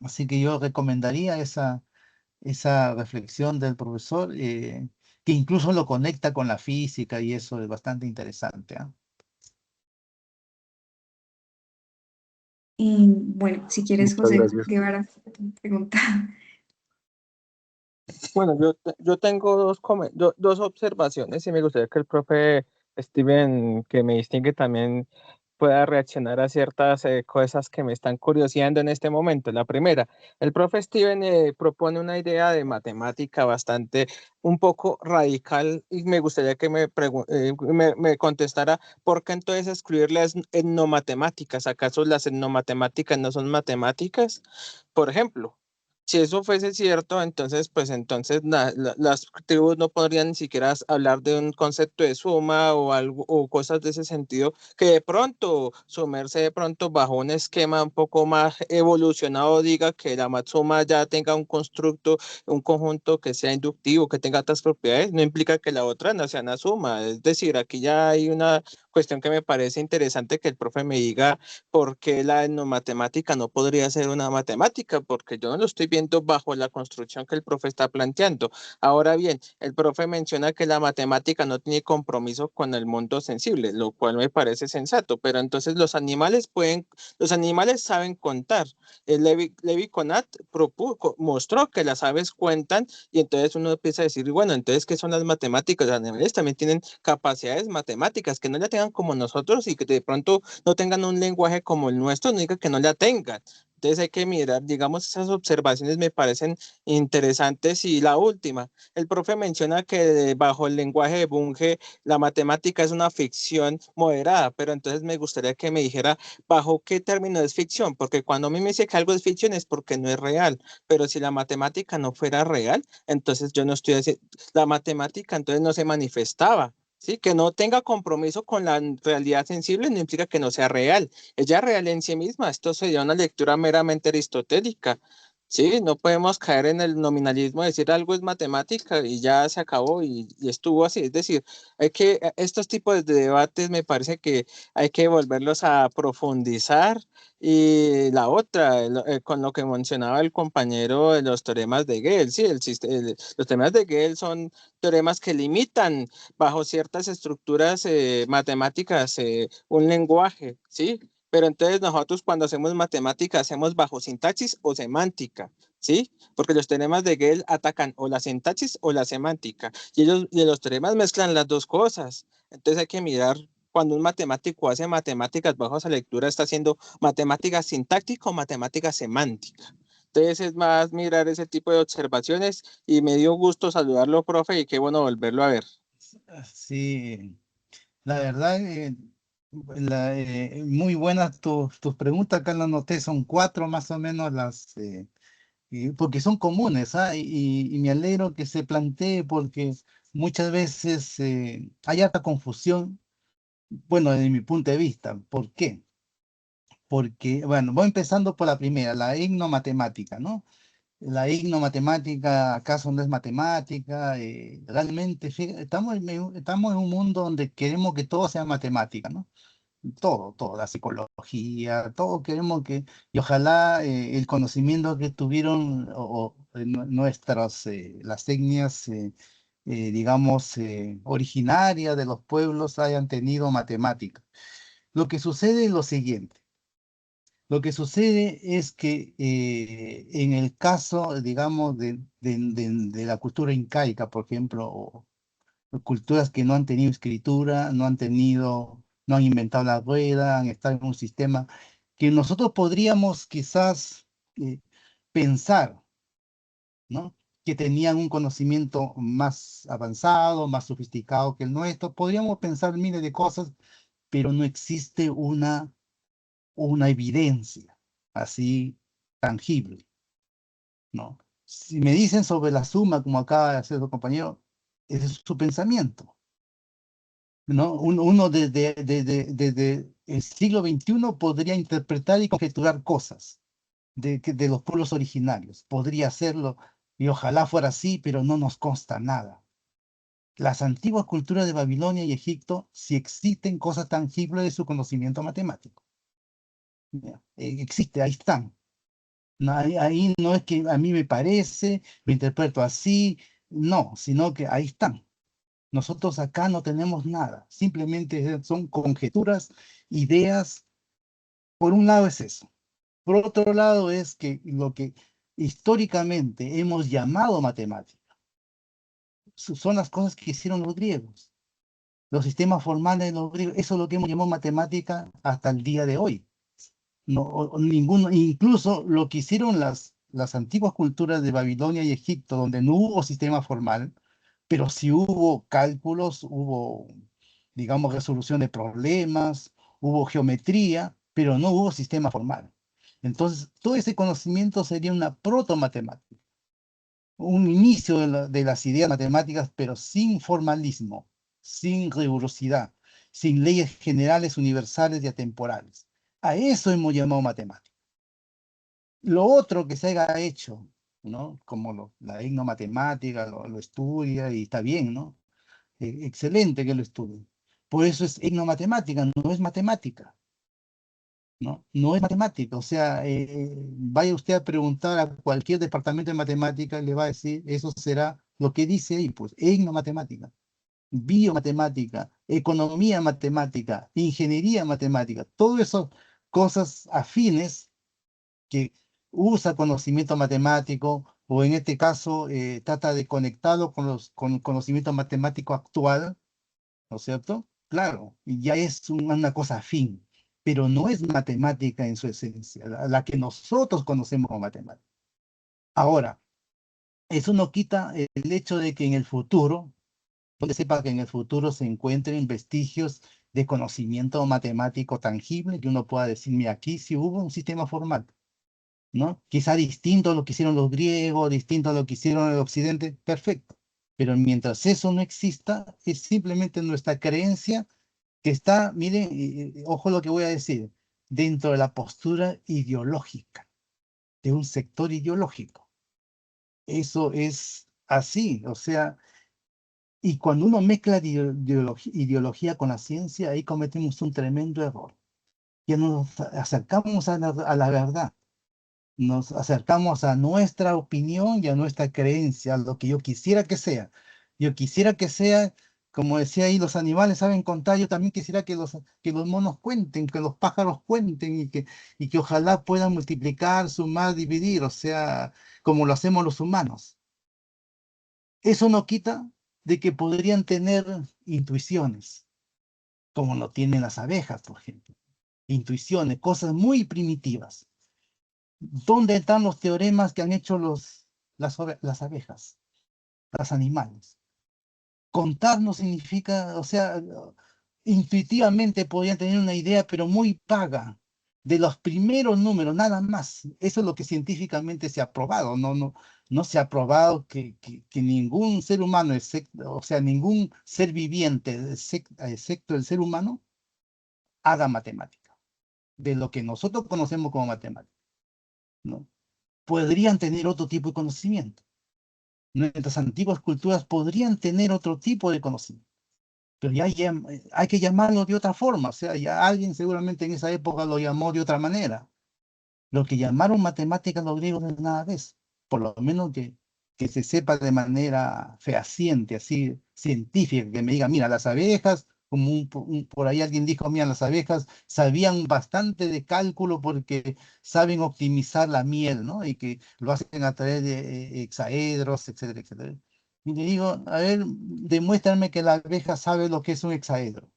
Así que yo recomendaría esa reflexión del profesor, que incluso lo conecta con la física y eso es bastante interesante, ¿ah? Y bueno, si quieres, Muchas José gracias. Guevara, pregunta. Bueno, yo tengo dos observaciones y me gustaría que el profe Steven, que me distingue también, pueda reaccionar a ciertas cosas que me están curioseando en este momento. La primera, el profe Steven propone una idea de matemática bastante, un poco radical y me gustaría que me contestara por qué entonces excluir las etnomatemáticas. ¿Acaso las etnomatemáticas no son matemáticas? Por ejemplo. Si eso fuese cierto, entonces, pues entonces las tribus no podrían ni siquiera hablar de un concepto de suma o algo o cosas de ese sentido que de pronto sumerse de pronto bajo un esquema un poco más evolucionado diga que la suma ya tenga un constructo, un conjunto que sea inductivo, que tenga otras propiedades, no implica que la otra no sea una suma. Es decir, aquí ya hay una cuestión que me parece interesante que el profe me diga ¿por qué la etnomatemática no podría ser una matemática? Porque yo no lo estoy viendo bajo la construcción que el profe está planteando. Ahora bien, el profe menciona que la matemática no tiene compromiso con el mundo sensible, lo cual me parece sensato, pero entonces los animales saben contar. Levi Conat mostró que las aves cuentan y entonces uno empieza a decir, bueno, entonces, ¿qué son las matemáticas? Los animales también tienen capacidades matemáticas, que no la tengan piensan como nosotros y que de pronto no tengan un lenguaje como el nuestro, no diga que no la tengan. Entonces hay que mirar, digamos, esas observaciones me parecen interesantes. Y la última, el profe menciona que bajo el lenguaje de Bunge la matemática es una ficción moderada, pero entonces me gustaría que me dijera bajo qué término es ficción, porque cuando a mí me dice que algo es ficción es porque no es real, pero si la matemática no fuera real, entonces yo no estoy haciendo, la matemática entonces no se manifestaba. Sí, que no tenga compromiso con la realidad sensible no implica que no sea real. Ella es real en sí misma. Esto sería una lectura meramente aristotélica. Sí, no podemos caer en el nominalismo, decir algo es matemática y ya se acabó y estuvo así. Es decir, hay que, estos tipos de debates me parece que hay que volverlos a profundizar. Y la otra, con lo que mencionaba el compañero de los teoremas de Gödel, sí, los teoremas de Gödel son teoremas que limitan bajo ciertas estructuras matemáticas un lenguaje, ¿sí? Pero entonces nosotros cuando hacemos matemática hacemos bajo sintaxis o semántica, ¿sí? Porque los teoremas de Gödel atacan o la sintaxis o la semántica y los teoremas mezclan las dos cosas. Entonces hay que mirar cuando un matemático hace matemáticas bajo esa lectura, está haciendo matemática sintáctica o matemática semántica. Entonces es más mirar ese tipo de observaciones y me dio gusto saludarlo, profe, y qué bueno volverlo a ver. Sí, la verdad, muy buenas tus preguntas, acá las noté, son cuatro más o menos porque son comunes, ¿ah? Y me alegro que se plantee porque muchas veces hay harta confusión, bueno, desde mi punto de vista. ¿Por qué? Porque, bueno, voy empezando por la primera, la ignomatemática, ¿no? La ignomatemática, ¿acaso no es matemática? Realmente, estamos en un mundo donde queremos que todo sea matemática, ¿no? Todo, la psicología, todo queremos y ojalá el conocimiento que tuvieron las etnias, digamos, originarias de los pueblos hayan tenido matemática. Lo que sucede es lo siguiente. Lo que sucede es que en el caso, digamos, de la cultura incaica, por ejemplo, o culturas que no han tenido escritura, no han inventado la rueda, han estado en un sistema que nosotros podríamos quizás pensar, ¿no? Que tenían un conocimiento más avanzado, más sofisticado que el nuestro. Podríamos pensar miles de cosas, pero no existe una evidencia así tangible, ¿no? Si me dicen sobre la suma, como acaba de hacer su compañero, ese es su pensamiento, ¿no? Uno desde el siglo XXI podría interpretar y conjeturar cosas de los pueblos originarios. Podría hacerlo y ojalá fuera así, pero no nos consta nada. Las antiguas culturas de Babilonia y Egipto sí existen cosas tangibles de su conocimiento matemático. Ya, existe, ahí están. No, ahí no es que a mí me parece, lo interpreto así, no, sino que ahí están. Nosotros acá no tenemos nada, simplemente son conjeturas, ideas. Por un lado es eso. Por otro lado es que lo que históricamente hemos llamado matemática son las cosas que hicieron los griegos, los sistemas formales de los griegos. Eso es lo que hemos llamado matemática hasta el día de hoy. No, ninguno, incluso lo que hicieron las antiguas culturas de Babilonia y Egipto, donde no hubo sistema formal, pero sí hubo cálculos, hubo, digamos, resolución de problemas, hubo geometría, pero no hubo sistema formal. Entonces, todo ese conocimiento sería una proto-matemática, un inicio de las ideas matemáticas, pero sin formalismo, sin rigurosidad, sin leyes generales, universales y atemporales. A eso hemos llamado matemática. Lo otro que se haya hecho, ¿no? Como la ignomatemática, lo estudia y está bien, ¿no? Excelente que lo estudie. Por eso es ignomatemática, no es matemática, ¿no? No es matemática. O sea, vaya usted a preguntar a cualquier departamento de matemática, le va a decir, eso será lo que dice ahí, pues, ignomatemática, biomatemática, economía matemática, ingeniería matemática, todo eso cosas afines que usa conocimiento matemático o en este caso trata de conectarlo con el conocimiento matemático actual, ¿no es cierto? claro, y ya es una cosa afín, pero no es matemática en su esencia, la que nosotros conocemos como matemática. Ahora, eso no quita el hecho de que en el futuro, donde sepa que en el futuro se encuentren vestigios de conocimiento matemático tangible, que uno pueda decir, mira, aquí sí hubo un sistema formal, ¿no? Quizá distinto a lo que hicieron los griegos, distinto a lo que hicieron en el occidente, perfecto. Pero mientras eso no exista, es simplemente nuestra creencia que está, miren, ojo lo que voy a decir, dentro de la postura ideológica, de un sector ideológico. Eso es así, o sea, y cuando uno mezcla ideología con la ciencia, ahí cometemos un tremendo error. Ya nos acercamos a la verdad, nos acercamos a nuestra opinión y a nuestra creencia, a lo que yo quisiera que sea. Yo quisiera que sea, como decía ahí, los animales saben contar, yo también quisiera que los monos cuenten, que los pájaros cuenten y que ojalá puedan multiplicar, sumar, dividir, o sea, como lo hacemos los humanos. Eso no quita de que podrían tener intuiciones, como lo tienen las abejas, por ejemplo. Intuiciones, cosas muy primitivas. ¿Dónde están los teoremas que han hecho las abejas, los animales? Contar no significa, o sea, intuitivamente podrían tener una idea, pero muy vaga, de los primeros números, nada más. Eso es lo que científicamente se ha probado. No se ha probado que ningún ser humano, o sea, ningún ser viviente, excepto el ser humano, haga matemática, de lo que nosotros conocemos como matemática, ¿no? Podrían tener otro tipo de conocimiento. Nuestras antiguas culturas podrían tener otro tipo de conocimiento, pero hay que llamarlo de otra forma. O sea, ya alguien seguramente en esa época lo llamó de otra manera. Lo que llamaron matemáticas los griegos no es nada de eso, por lo menos que se sepa de manera fehaciente, así científica, que me diga, mira, las abejas, como por ahí alguien dijo, mira, las abejas sabían bastante de cálculo porque saben optimizar la miel, ¿no? Y que lo hacen a través de hexaedros, etcétera, etcétera. Y le digo, a ver, demuéstrame que la abeja sabe lo que es un hexaedro.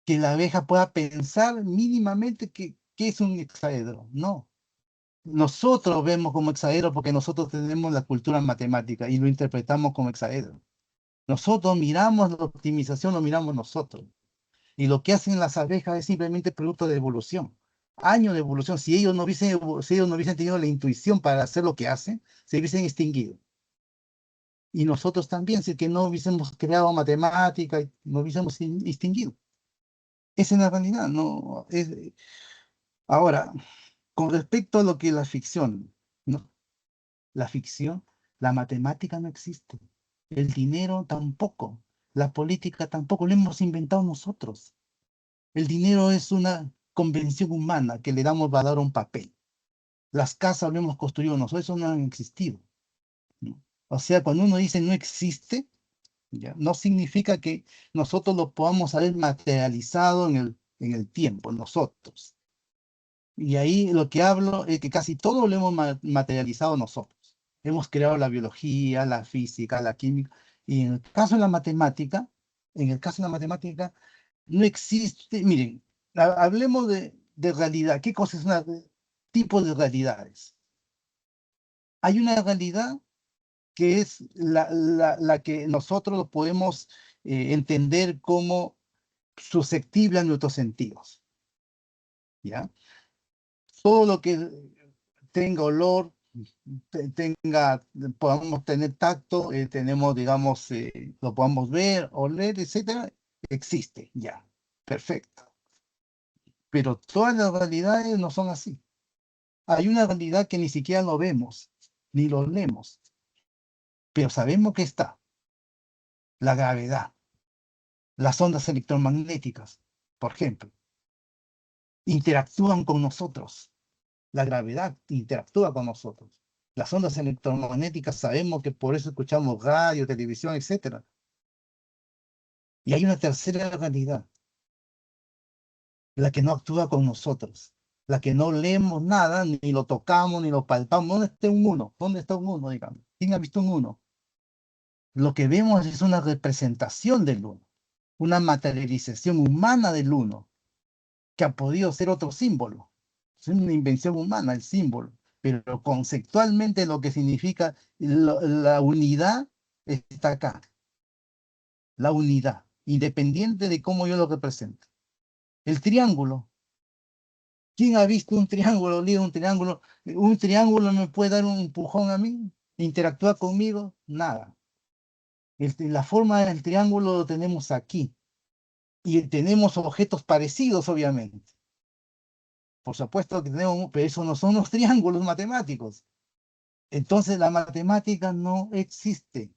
Que la abeja pueda pensar mínimamente qué es un hexaedro. No. Nosotros vemos como hexaedro porque nosotros tenemos la cultura matemática y lo interpretamos como hexaedro. Nosotros miramos la optimización, lo miramos nosotros. Y lo que hacen las abejas es simplemente producto de evolución. Años de evolución. Si ellos no hubiesen tenido la intuición para hacer lo que hacen, se hubiesen extinguido. Y nosotros también, si que no hubiésemos creado matemática, no hubiésemos extinguido. Esa es la realidad, no es. Ahora, con respecto a lo que es la ficción, ¿no? La ficción, la matemática no existe, el dinero tampoco, la política tampoco, lo hemos inventado nosotros. El dinero es una convención humana que le damos valor a un papel. Las casas lo hemos construido nosotros, eso no han existido, ¿no? O sea, cuando uno dice no existe, ¿ya? No significa que nosotros lo podamos haber materializado en el tiempo, nosotros. Y ahí lo que hablo es que casi todo lo hemos materializado nosotros. Hemos creado la biología, la física, la química. Y en el caso de la matemática, no existe, miren, hablemos de realidad. ¿Qué cosa es un tipo de realidades? Hay una realidad que es la que nosotros podemos entender como susceptible a nuestros sentidos, ¿ya? Todo lo que tenga olor, tenga, podamos tener tacto, tenemos, digamos, lo podamos ver, oler, etcétera, existe ya. Perfecto. Pero todas las realidades no son así. Hay una realidad que ni siquiera lo vemos, ni lo leemos, pero sabemos que está. La gravedad, las ondas electromagnéticas, por ejemplo, interactúan con nosotros. La gravedad interactúa con nosotros. Las ondas electromagnéticas sabemos que por eso escuchamos radio, televisión, etcétera. Y hay una tercera realidad, la que no actúa con nosotros, la que no leemos nada, ni lo tocamos, ni lo palpamos. ¿Dónde está un uno? ¿Dónde está un uno, digamos? ¿Quién ha visto un uno? Lo que vemos es una representación del uno. una materialización humana del uno, que ha podido ser otro símbolo. Es una invención humana el símbolo, pero conceptualmente lo que significa la unidad está acá. La unidad, independiente de cómo yo lo represento. El triángulo. ¿Quién ha visto un triángulo, leído un triángulo? ¿Un triángulo me puede dar un empujón a mí? ¿Interactúa conmigo? Nada. La forma del triángulo lo tenemos aquí. Y tenemos objetos parecidos, obviamente. Por supuesto que tenemos, pero eso no son los triángulos matemáticos. Entonces la matemática no existe.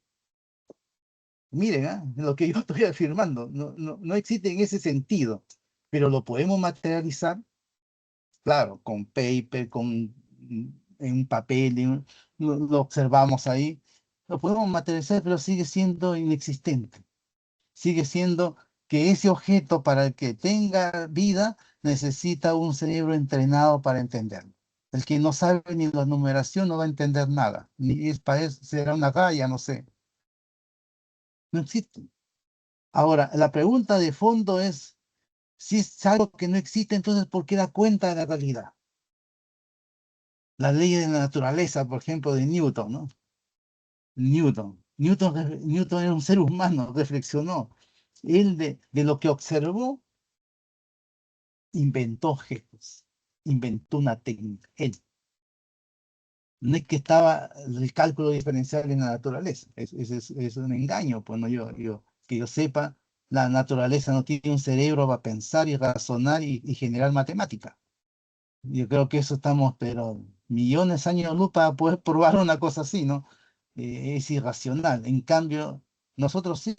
Miren, lo que yo estoy afirmando, no existe en ese sentido, pero lo podemos materializar, claro, con paper, en un papel, lo observamos ahí, lo podemos materializar, pero sigue siendo inexistente. Sigue siendo que ese objeto, para el que tenga vida, necesita un cerebro entrenado para entenderlo. El que no sabe ni la numeración no va a entender nada, ni es para eso, será una raya, no sé. No existe. Ahora, la pregunta de fondo es, si es algo que no existe, entonces ¿por qué da cuenta de la realidad? La ley de la naturaleza, por ejemplo, de Newton, ¿no? Newton era un ser humano, reflexionó. Él de lo que observó, inventó objetos, inventó una técnica. Él. No es que estaba el cálculo diferencial en la naturaleza, es un engaño, pues no, que yo sepa, la naturaleza no tiene un cerebro para pensar y razonar y generar matemática. Yo creo que eso estamos, pero millones de años luz para poder probar una cosa así, ¿no? Es irracional. En cambio, nosotros sí,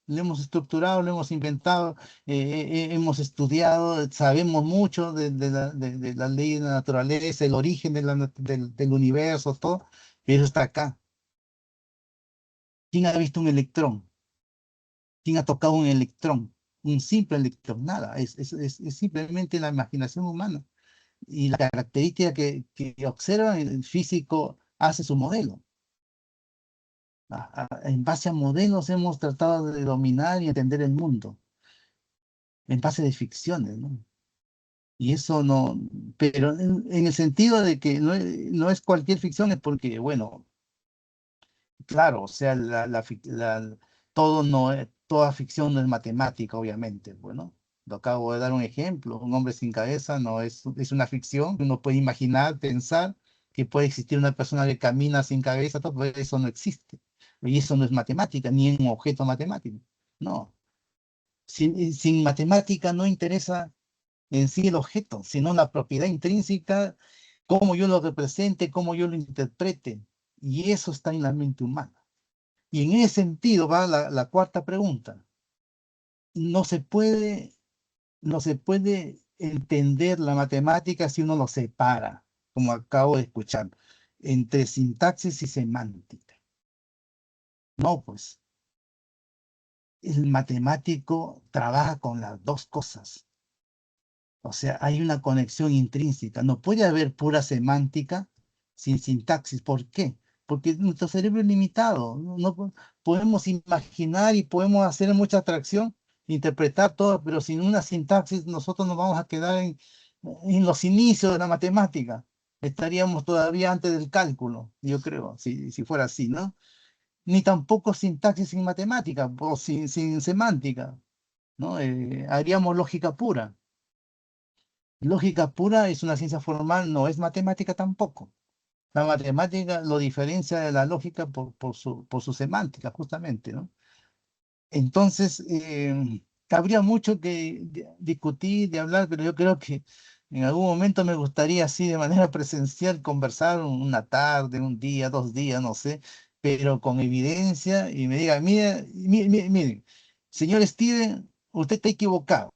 lo hemos estructurado, lo hemos inventado, hemos estudiado, sabemos mucho de la ley de la naturaleza, el origen del universo, todo, pero está acá. ¿Quién ha visto un electrón? ¿Quién ha tocado un electrón? Un simple electrón, nada, es simplemente la imaginación humana. Y la característica que observa el físico hace su modelo. En base a modelos hemos tratado de dominar y entender el mundo, en base de ficciones, ¿no? Y eso no, pero en el sentido de que no es cualquier ficción, es porque, bueno, claro, o sea, todo no es, toda ficción no es matemática, obviamente. Bueno, lo acabo de dar un ejemplo. Un hombre sin cabeza no es una ficción. Uno puede imaginar, pensar que puede existir una persona que camina sin cabeza, todo, pero eso no existe. Y eso no es matemática, ni un objeto matemático. No. Sin matemática no interesa en sí el objeto, sino la propiedad intrínseca, cómo yo lo represente, cómo yo lo interprete. Y eso está en la mente humana. Y en ese sentido va la cuarta pregunta. No se puede, no se puede entender la matemática si uno lo separa, como acabo de escuchar, entre sintaxis y semántica. No, pues, el matemático trabaja con las dos cosas. O sea, hay una conexión intrínseca. No puede haber pura semántica sin sintaxis. ¿Por qué? Porque nuestro cerebro es limitado. No podemos imaginar y podemos hacer mucha atracción, interpretar todo, pero sin una sintaxis nosotros nos vamos a quedar en los inicios de la matemática. Estaríamos todavía antes del cálculo, yo creo, si fuera así, ¿no? Ni tampoco sintaxis sin matemática o sin semántica, ¿no? Haríamos lógica pura. Lógica pura es una ciencia formal, no es matemática tampoco. La matemática lo diferencia de la lógica por su semántica, justamente, ¿no? Entonces, habría mucho que discutir, de hablar, pero yo creo que en algún momento me gustaría así de manera presencial conversar una tarde, un día, 2 días, no sé, pero con evidencia y me diga, mire, mire, señor Steven, usted está equivocado.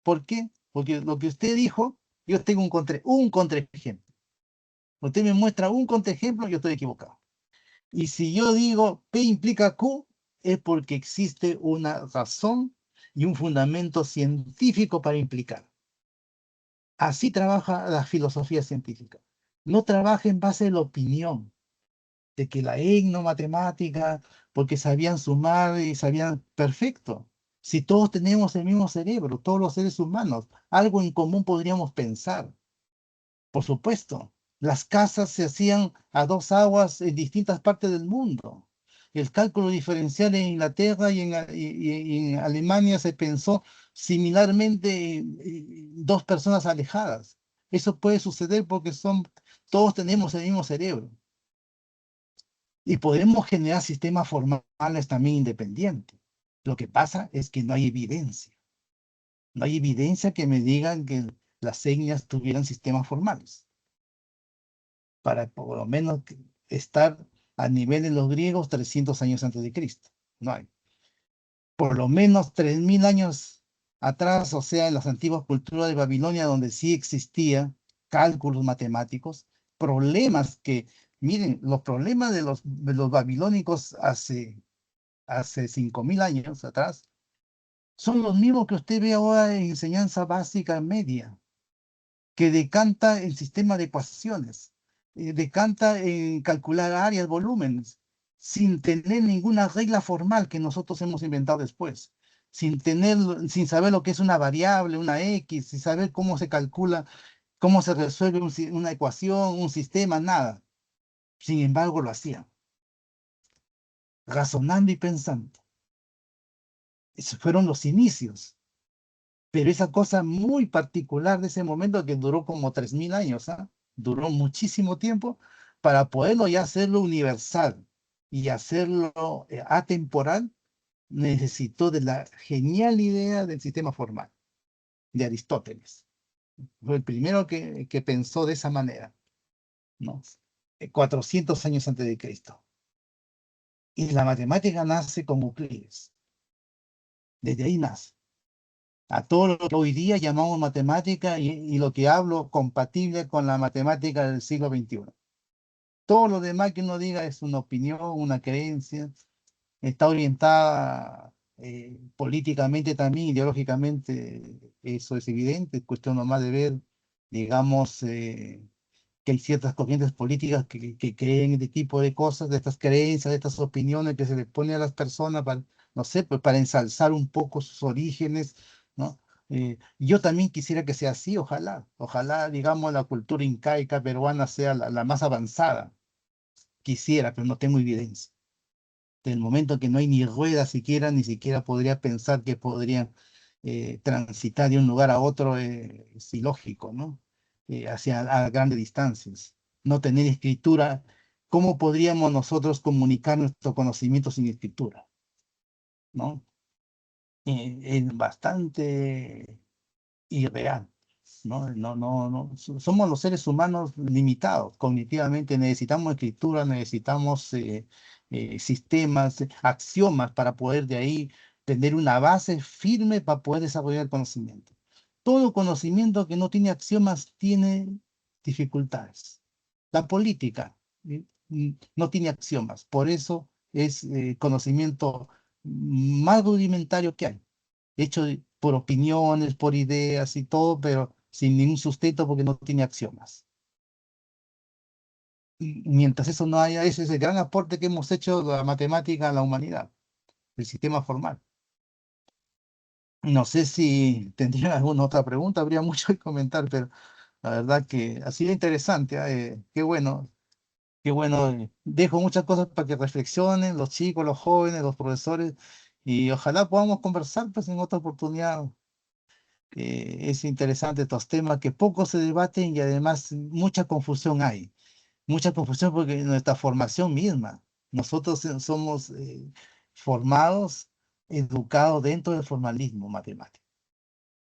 ¿Por qué? Porque lo que usted dijo, yo tengo un contraejemplo. Usted me muestra un contraejemplo, yo estoy equivocado. Y si yo digo P implica Q, es porque existe una razón y un fundamento científico para implicar. Así trabaja la filosofía científica. No trabaja en base a la opinión de que la etnomatemática, porque sabían sumar y sabían perfecto. Si todos tenemos el mismo cerebro, todos los seres humanos, algo en común podríamos pensar. Por supuesto, las casas se hacían a dos aguas en distintas partes del mundo. El cálculo diferencial en Inglaterra y en Alemania se pensó similarmente en dos personas alejadas. Eso puede suceder porque todos tenemos el mismo cerebro. Y podemos generar sistemas formales también independientes. Lo que pasa es que no hay evidencia. No hay evidencia que me digan que las etnias tuvieran sistemas formales, para por lo menos estar a nivel de los griegos 300 años antes de Cristo. No hay. Por lo menos 3000 años atrás, o sea, en las antiguas culturas de Babilonia, donde sí existía cálculos matemáticos, problemas que, miren, los problemas de los babilónicos hace 5000 años atrás, son los mismos que usted ve ahora en enseñanza básica media, que decanta el sistema de ecuaciones, decanta en calcular áreas, volúmenes, sin tener ninguna regla formal que nosotros hemos inventado después, sin saber lo que es una variable, una X, sin saber cómo se calcula, cómo se resuelve una ecuación, un sistema, nada. Sin embargo, lo hacían, razonando y pensando. Esos fueron los inicios. Pero esa cosa muy particular de ese momento que duró como 3000 años, ¿ah? Duró muchísimo tiempo para poderlo ya hacerlo universal y hacerlo atemporal, necesitó de la genial idea del sistema formal de Aristóteles. Fue el primero que pensó de esa manera, ¿no? 400 años antes de Cristo. Y la matemática nace con Euclides. Desde ahí nace. A todo lo que hoy día llamamos matemática y lo que hablo compatible con la matemática del siglo XXI. Todo lo demás que uno diga es una opinión, una creencia, está orientada políticamente también, ideológicamente, eso es evidente, es cuestión nomás de ver, digamos, que hay ciertas corrientes políticas que creen este tipo de cosas, de estas creencias, de estas opiniones que se les pone a las personas para, no sé, pues para ensalzar un poco sus orígenes, ¿no? Yo también quisiera que sea así, ojalá, digamos, la cultura incaica peruana sea la más avanzada. Quisiera, pero no tengo evidencia. Del momento que no hay ni ruedas siquiera, ni siquiera podría pensar que podrían transitar de un lugar a otro, es ilógico, ¿no? Hacia a grandes distancias. No tener escritura, ¿cómo podríamos nosotros comunicar nuestro conocimiento sin escritura? ¿No? Es bastante irreal, ¿no? Somos los seres humanos limitados cognitivamente, necesitamos escritura, necesitamos sistemas, axiomas para poder de ahí tener una base firme para poder desarrollar el conocimiento. Todo conocimiento que no tiene axiomas tiene dificultades. La política no tiene axiomas, por eso es conocimiento más rudimentario que hay, hecho por opiniones, por ideas y todo, pero sin ningún sustento porque no tiene axiomas. Y mientras eso no haya, ese es el gran aporte que hemos hecho de la matemática a la humanidad, el sistema formal. No sé si tendrían alguna otra pregunta, habría mucho que comentar, pero la verdad que ha sido interesante. Qué bueno, qué bueno. Dejo muchas cosas para que reflexionen los chicos, los jóvenes, los profesores, y ojalá podamos conversar pues en otra oportunidad. Es interesante estos temas que poco se debaten y además mucha confusión hay. Mucha confusión porque nuestra formación misma, nosotros somos formados, educados dentro del formalismo matemático.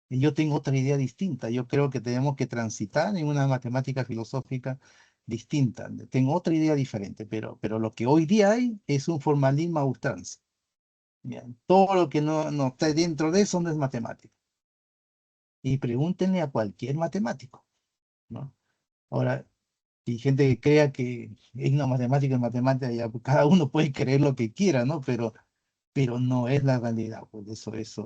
Y yo tengo otra idea distinta. Yo creo que tenemos que transitar en una matemática filosófica distinta. Tengo otra idea diferente, pero lo que hoy día hay es un formalismo a ultranza. Bien, todo lo que no está dentro de eso no es matemática. Y pregúntenle a cualquier matemático, ¿no? Ahora, hay gente que crea que es una matemática, es matemática, ya, pues, cada uno puede creer lo que quiera, ¿no? Pero no es la realidad, pues eso es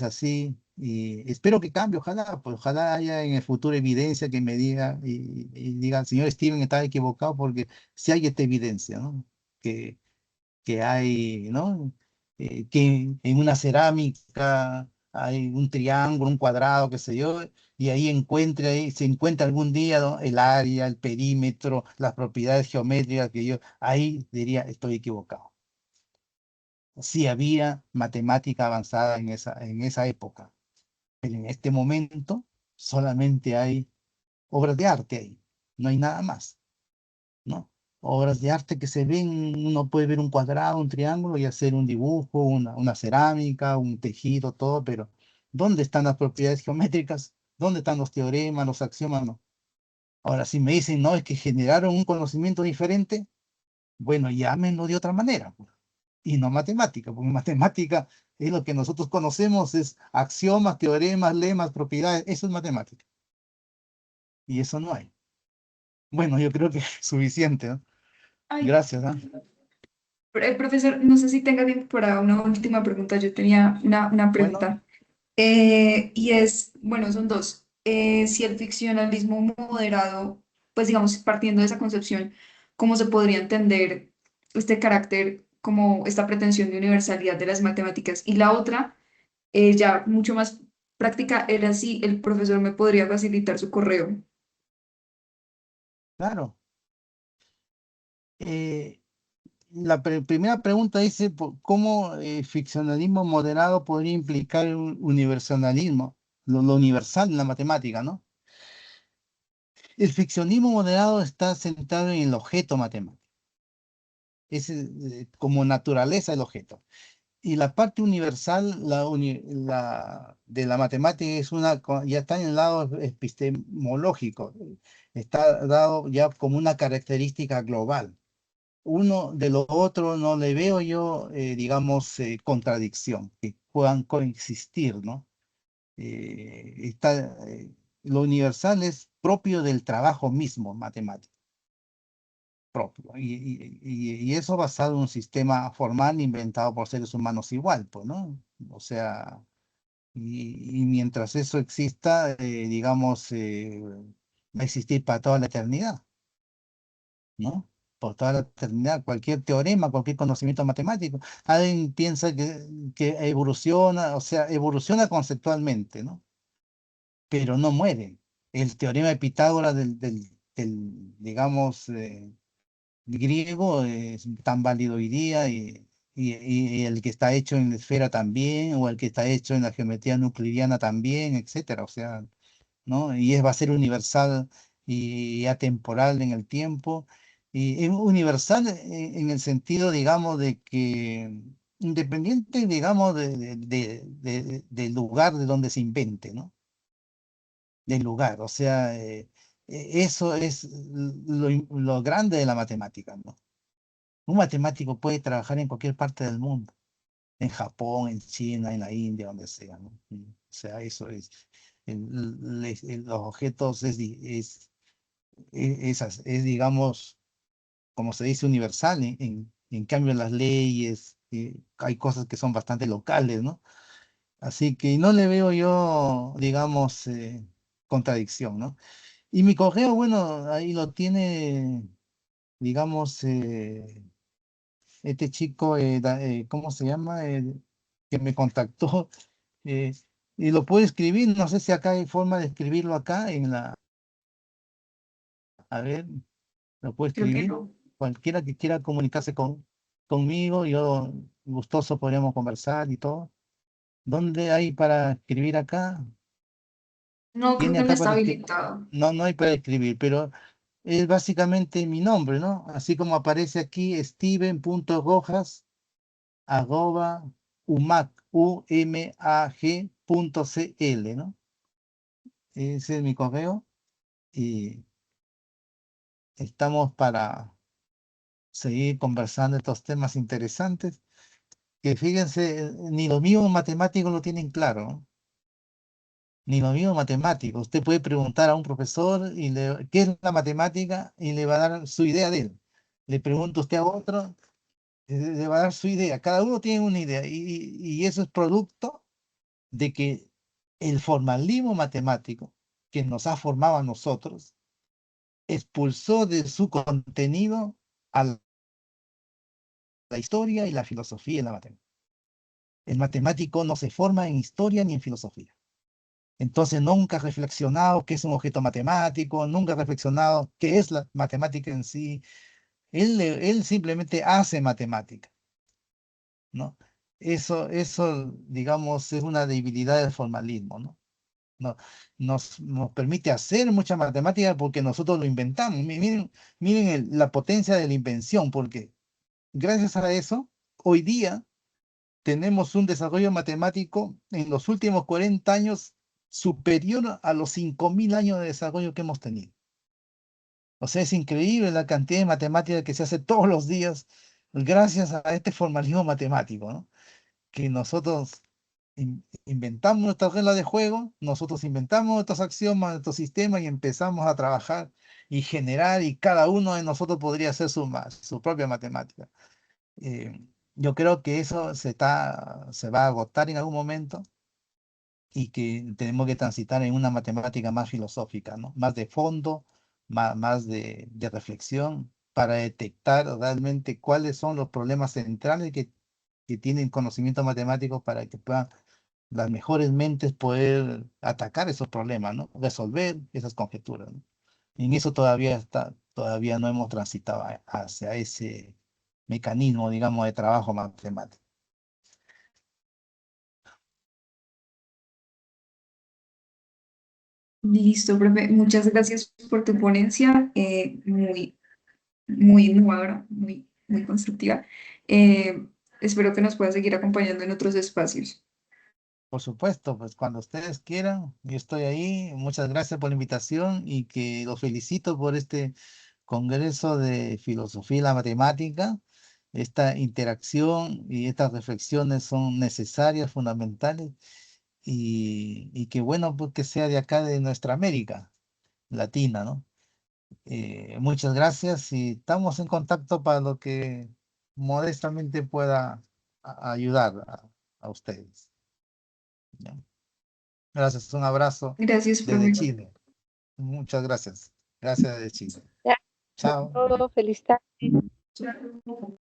así. Y espero que cambie, ojalá, pues ojalá haya en el futuro evidencia que me diga y diga, señor Steven, está equivocado, porque si hay esta evidencia, ¿no? Que hay, ¿no? que en una cerámica hay un triángulo, un cuadrado, qué sé yo, y ahí se encuentra algún día, ¿no?, el área, el perímetro, las propiedades geométricas que yo, ahí diría, estoy equivocado. Sí había matemática avanzada en esa época, pero en este momento solamente hay obras de arte ahí, no hay nada más, ¿no? Obras de arte que se ven, uno puede ver un cuadrado, un triángulo y hacer un dibujo, una cerámica, un tejido, todo, pero ¿dónde están las propiedades geométricas? ¿Dónde están los teoremas, los axiomas? No. Ahora, si me dicen, no, es que generaron un conocimiento diferente, bueno, llámenlo de otra manera, pues, y no matemática, porque matemática es lo que nosotros conocemos, es axiomas, teoremas, lemas, propiedades, eso es matemática, y eso no hay. Bueno, yo creo que es suficiente, ¿no? Ay, Gracias, ¿ah? profesor, no sé si tenga tiempo para una última pregunta. Yo tenía una Bueno, pregunta. Y es, bueno, son dos. Si el ficcionalismo moderado, pues digamos, partiendo de esa concepción, ¿cómo se podría entender este carácter, como esta pretensión de universalidad de las matemáticas? Y la otra, ya mucho más práctica, era si el profesor me podría facilitar su correo. claro. Eh, la primera pregunta dice, ¿cómo ficcionalismo moderado podría implicar un universalismo, lo universal en la matemática, ¿no? El ficcionismo moderado está centrado en el objeto matemático, es como naturaleza el objeto. Y la parte universal de la matemática es ya está en el lado epistemológico, está dado ya como una característica global. Uno de lo otro no le veo yo, digamos, contradicción, que puedan coexistir, ¿no? Lo universal es propio del trabajo mismo matemático, propio, y eso basado en un sistema formal inventado por seres humanos igual, pues, ¿no? O sea, y mientras eso exista, digamos, va a existir para toda la eternidad, ¿no? Por toda la eternidad, cualquier teorema, cualquier conocimiento matemático. Alguien piensa que evoluciona, o sea, evoluciona conceptualmente, ¿no? Pero no muere. El teorema de Pitágoras digamos, griego es tan válido hoy día y el que está hecho en la esfera también, o el que está hecho en la geometría euclidiana también, etcétera. O sea, ¿no? Va a ser universal y atemporal en el tiempo. Y es universal en el sentido, digamos, de que independiente, digamos, del lugar de donde se invente, ¿no? Del lugar. O sea, eso es lo grande de la matemática, ¿no? Un matemático puede trabajar en cualquier parte del mundo, en Japón, en China, en la India, donde sea, ¿no? O sea, eso es. Los objetos digamos, como se dice, universal. En cambio, las leyes, hay cosas que son bastante locales, ¿no? Así que no le veo yo, digamos, contradicción, ¿no? Y mi correo, bueno, ahí lo tiene, digamos, este chico, ¿cómo se llama? Que me contactó, eh, y lo puedo escribir, no sé si acá hay forma de escribirlo acá a ver, lo puedo Creo que escribir. no. Cualquiera que quiera comunicarse conmigo, yo gustoso podríamos conversar y todo. ¿Dónde hay para escribir acá? No, creo Tiene que no acá está para escribir. habilitado. No, no hay para escribir, pero es básicamente mi nombre, ¿no? Así como aparece aquí, steven.rojas arroba umag.cl, ¿no? Ese es mi correo y estamos para seguir conversando estos temas interesantes, que fíjense, ni los mismos matemáticos lo tienen claro, ¿no? Ni los mismos matemáticos. Usted puede preguntar a un profesor qué es la matemática y le va a dar su idea de él. Le pregunta usted a otro, le va a dar su idea. Cada uno tiene una idea y eso es producto de que el formalismo matemático que nos ha formado a nosotros expulsó de su contenido a la historia y la filosofía y la matemática. El matemático no se forma en historia ni en filosofía. Entonces nunca ha reflexionado qué es un objeto matemático, nunca ha reflexionado qué es la matemática en sí. Él simplemente hace matemática, ¿no? Eso, digamos, es una debilidad del formalismo, ¿no? No, nos permite hacer mucha matemática porque nosotros lo inventamos. Miren la potencia de la invención, porque gracias a eso, hoy día tenemos un desarrollo matemático en los últimos 40 años superior a los 5.000 años de desarrollo que hemos tenido. O sea, es increíble la cantidad de matemática que se hace todos los días gracias a este formalismo matemático, ¿no? Que nosotros inventamos nuestras reglas de juego, nosotros inventamos nuestros axiomas, nuestros sistemas y empezamos a trabajar y generar, y cada uno de nosotros podría hacer su propia matemática. Yo creo que eso se va a agotar en algún momento y que tenemos que transitar en una matemática más filosófica, ¿no? Más de fondo, más de reflexión, para detectar realmente cuáles son los problemas centrales que tienen conocimiento matemático para que puedan las mejores mentes poder atacar esos problemas, ¿no? Resolver esas conjeturas, ¿no? En eso todavía no hemos transitado hacia ese mecanismo, digamos, de trabajo matemático. Listo, profe. Muchas gracias por tu ponencia, muy innovadora, muy constructiva. Espero que nos puedas seguir acompañando en otros espacios. Por supuesto, pues cuando ustedes quieran, yo estoy ahí. Muchas gracias por la invitación y que los felicito por este Congreso de Filosofía y la Matemática. Esta interacción y estas reflexiones son necesarias, fundamentales, y qué bueno pues, que sea de acá, de nuestra América Latina, ¿no? Muchas gracias y estamos en contacto para lo que modestamente pueda ayudar a ustedes. ¿Ya? Gracias, un abrazo Gracias, desde profe. Chile. Muchas gracias. Gracias desde Chile. Ya, Chao. todo, feliz tarde. Chao.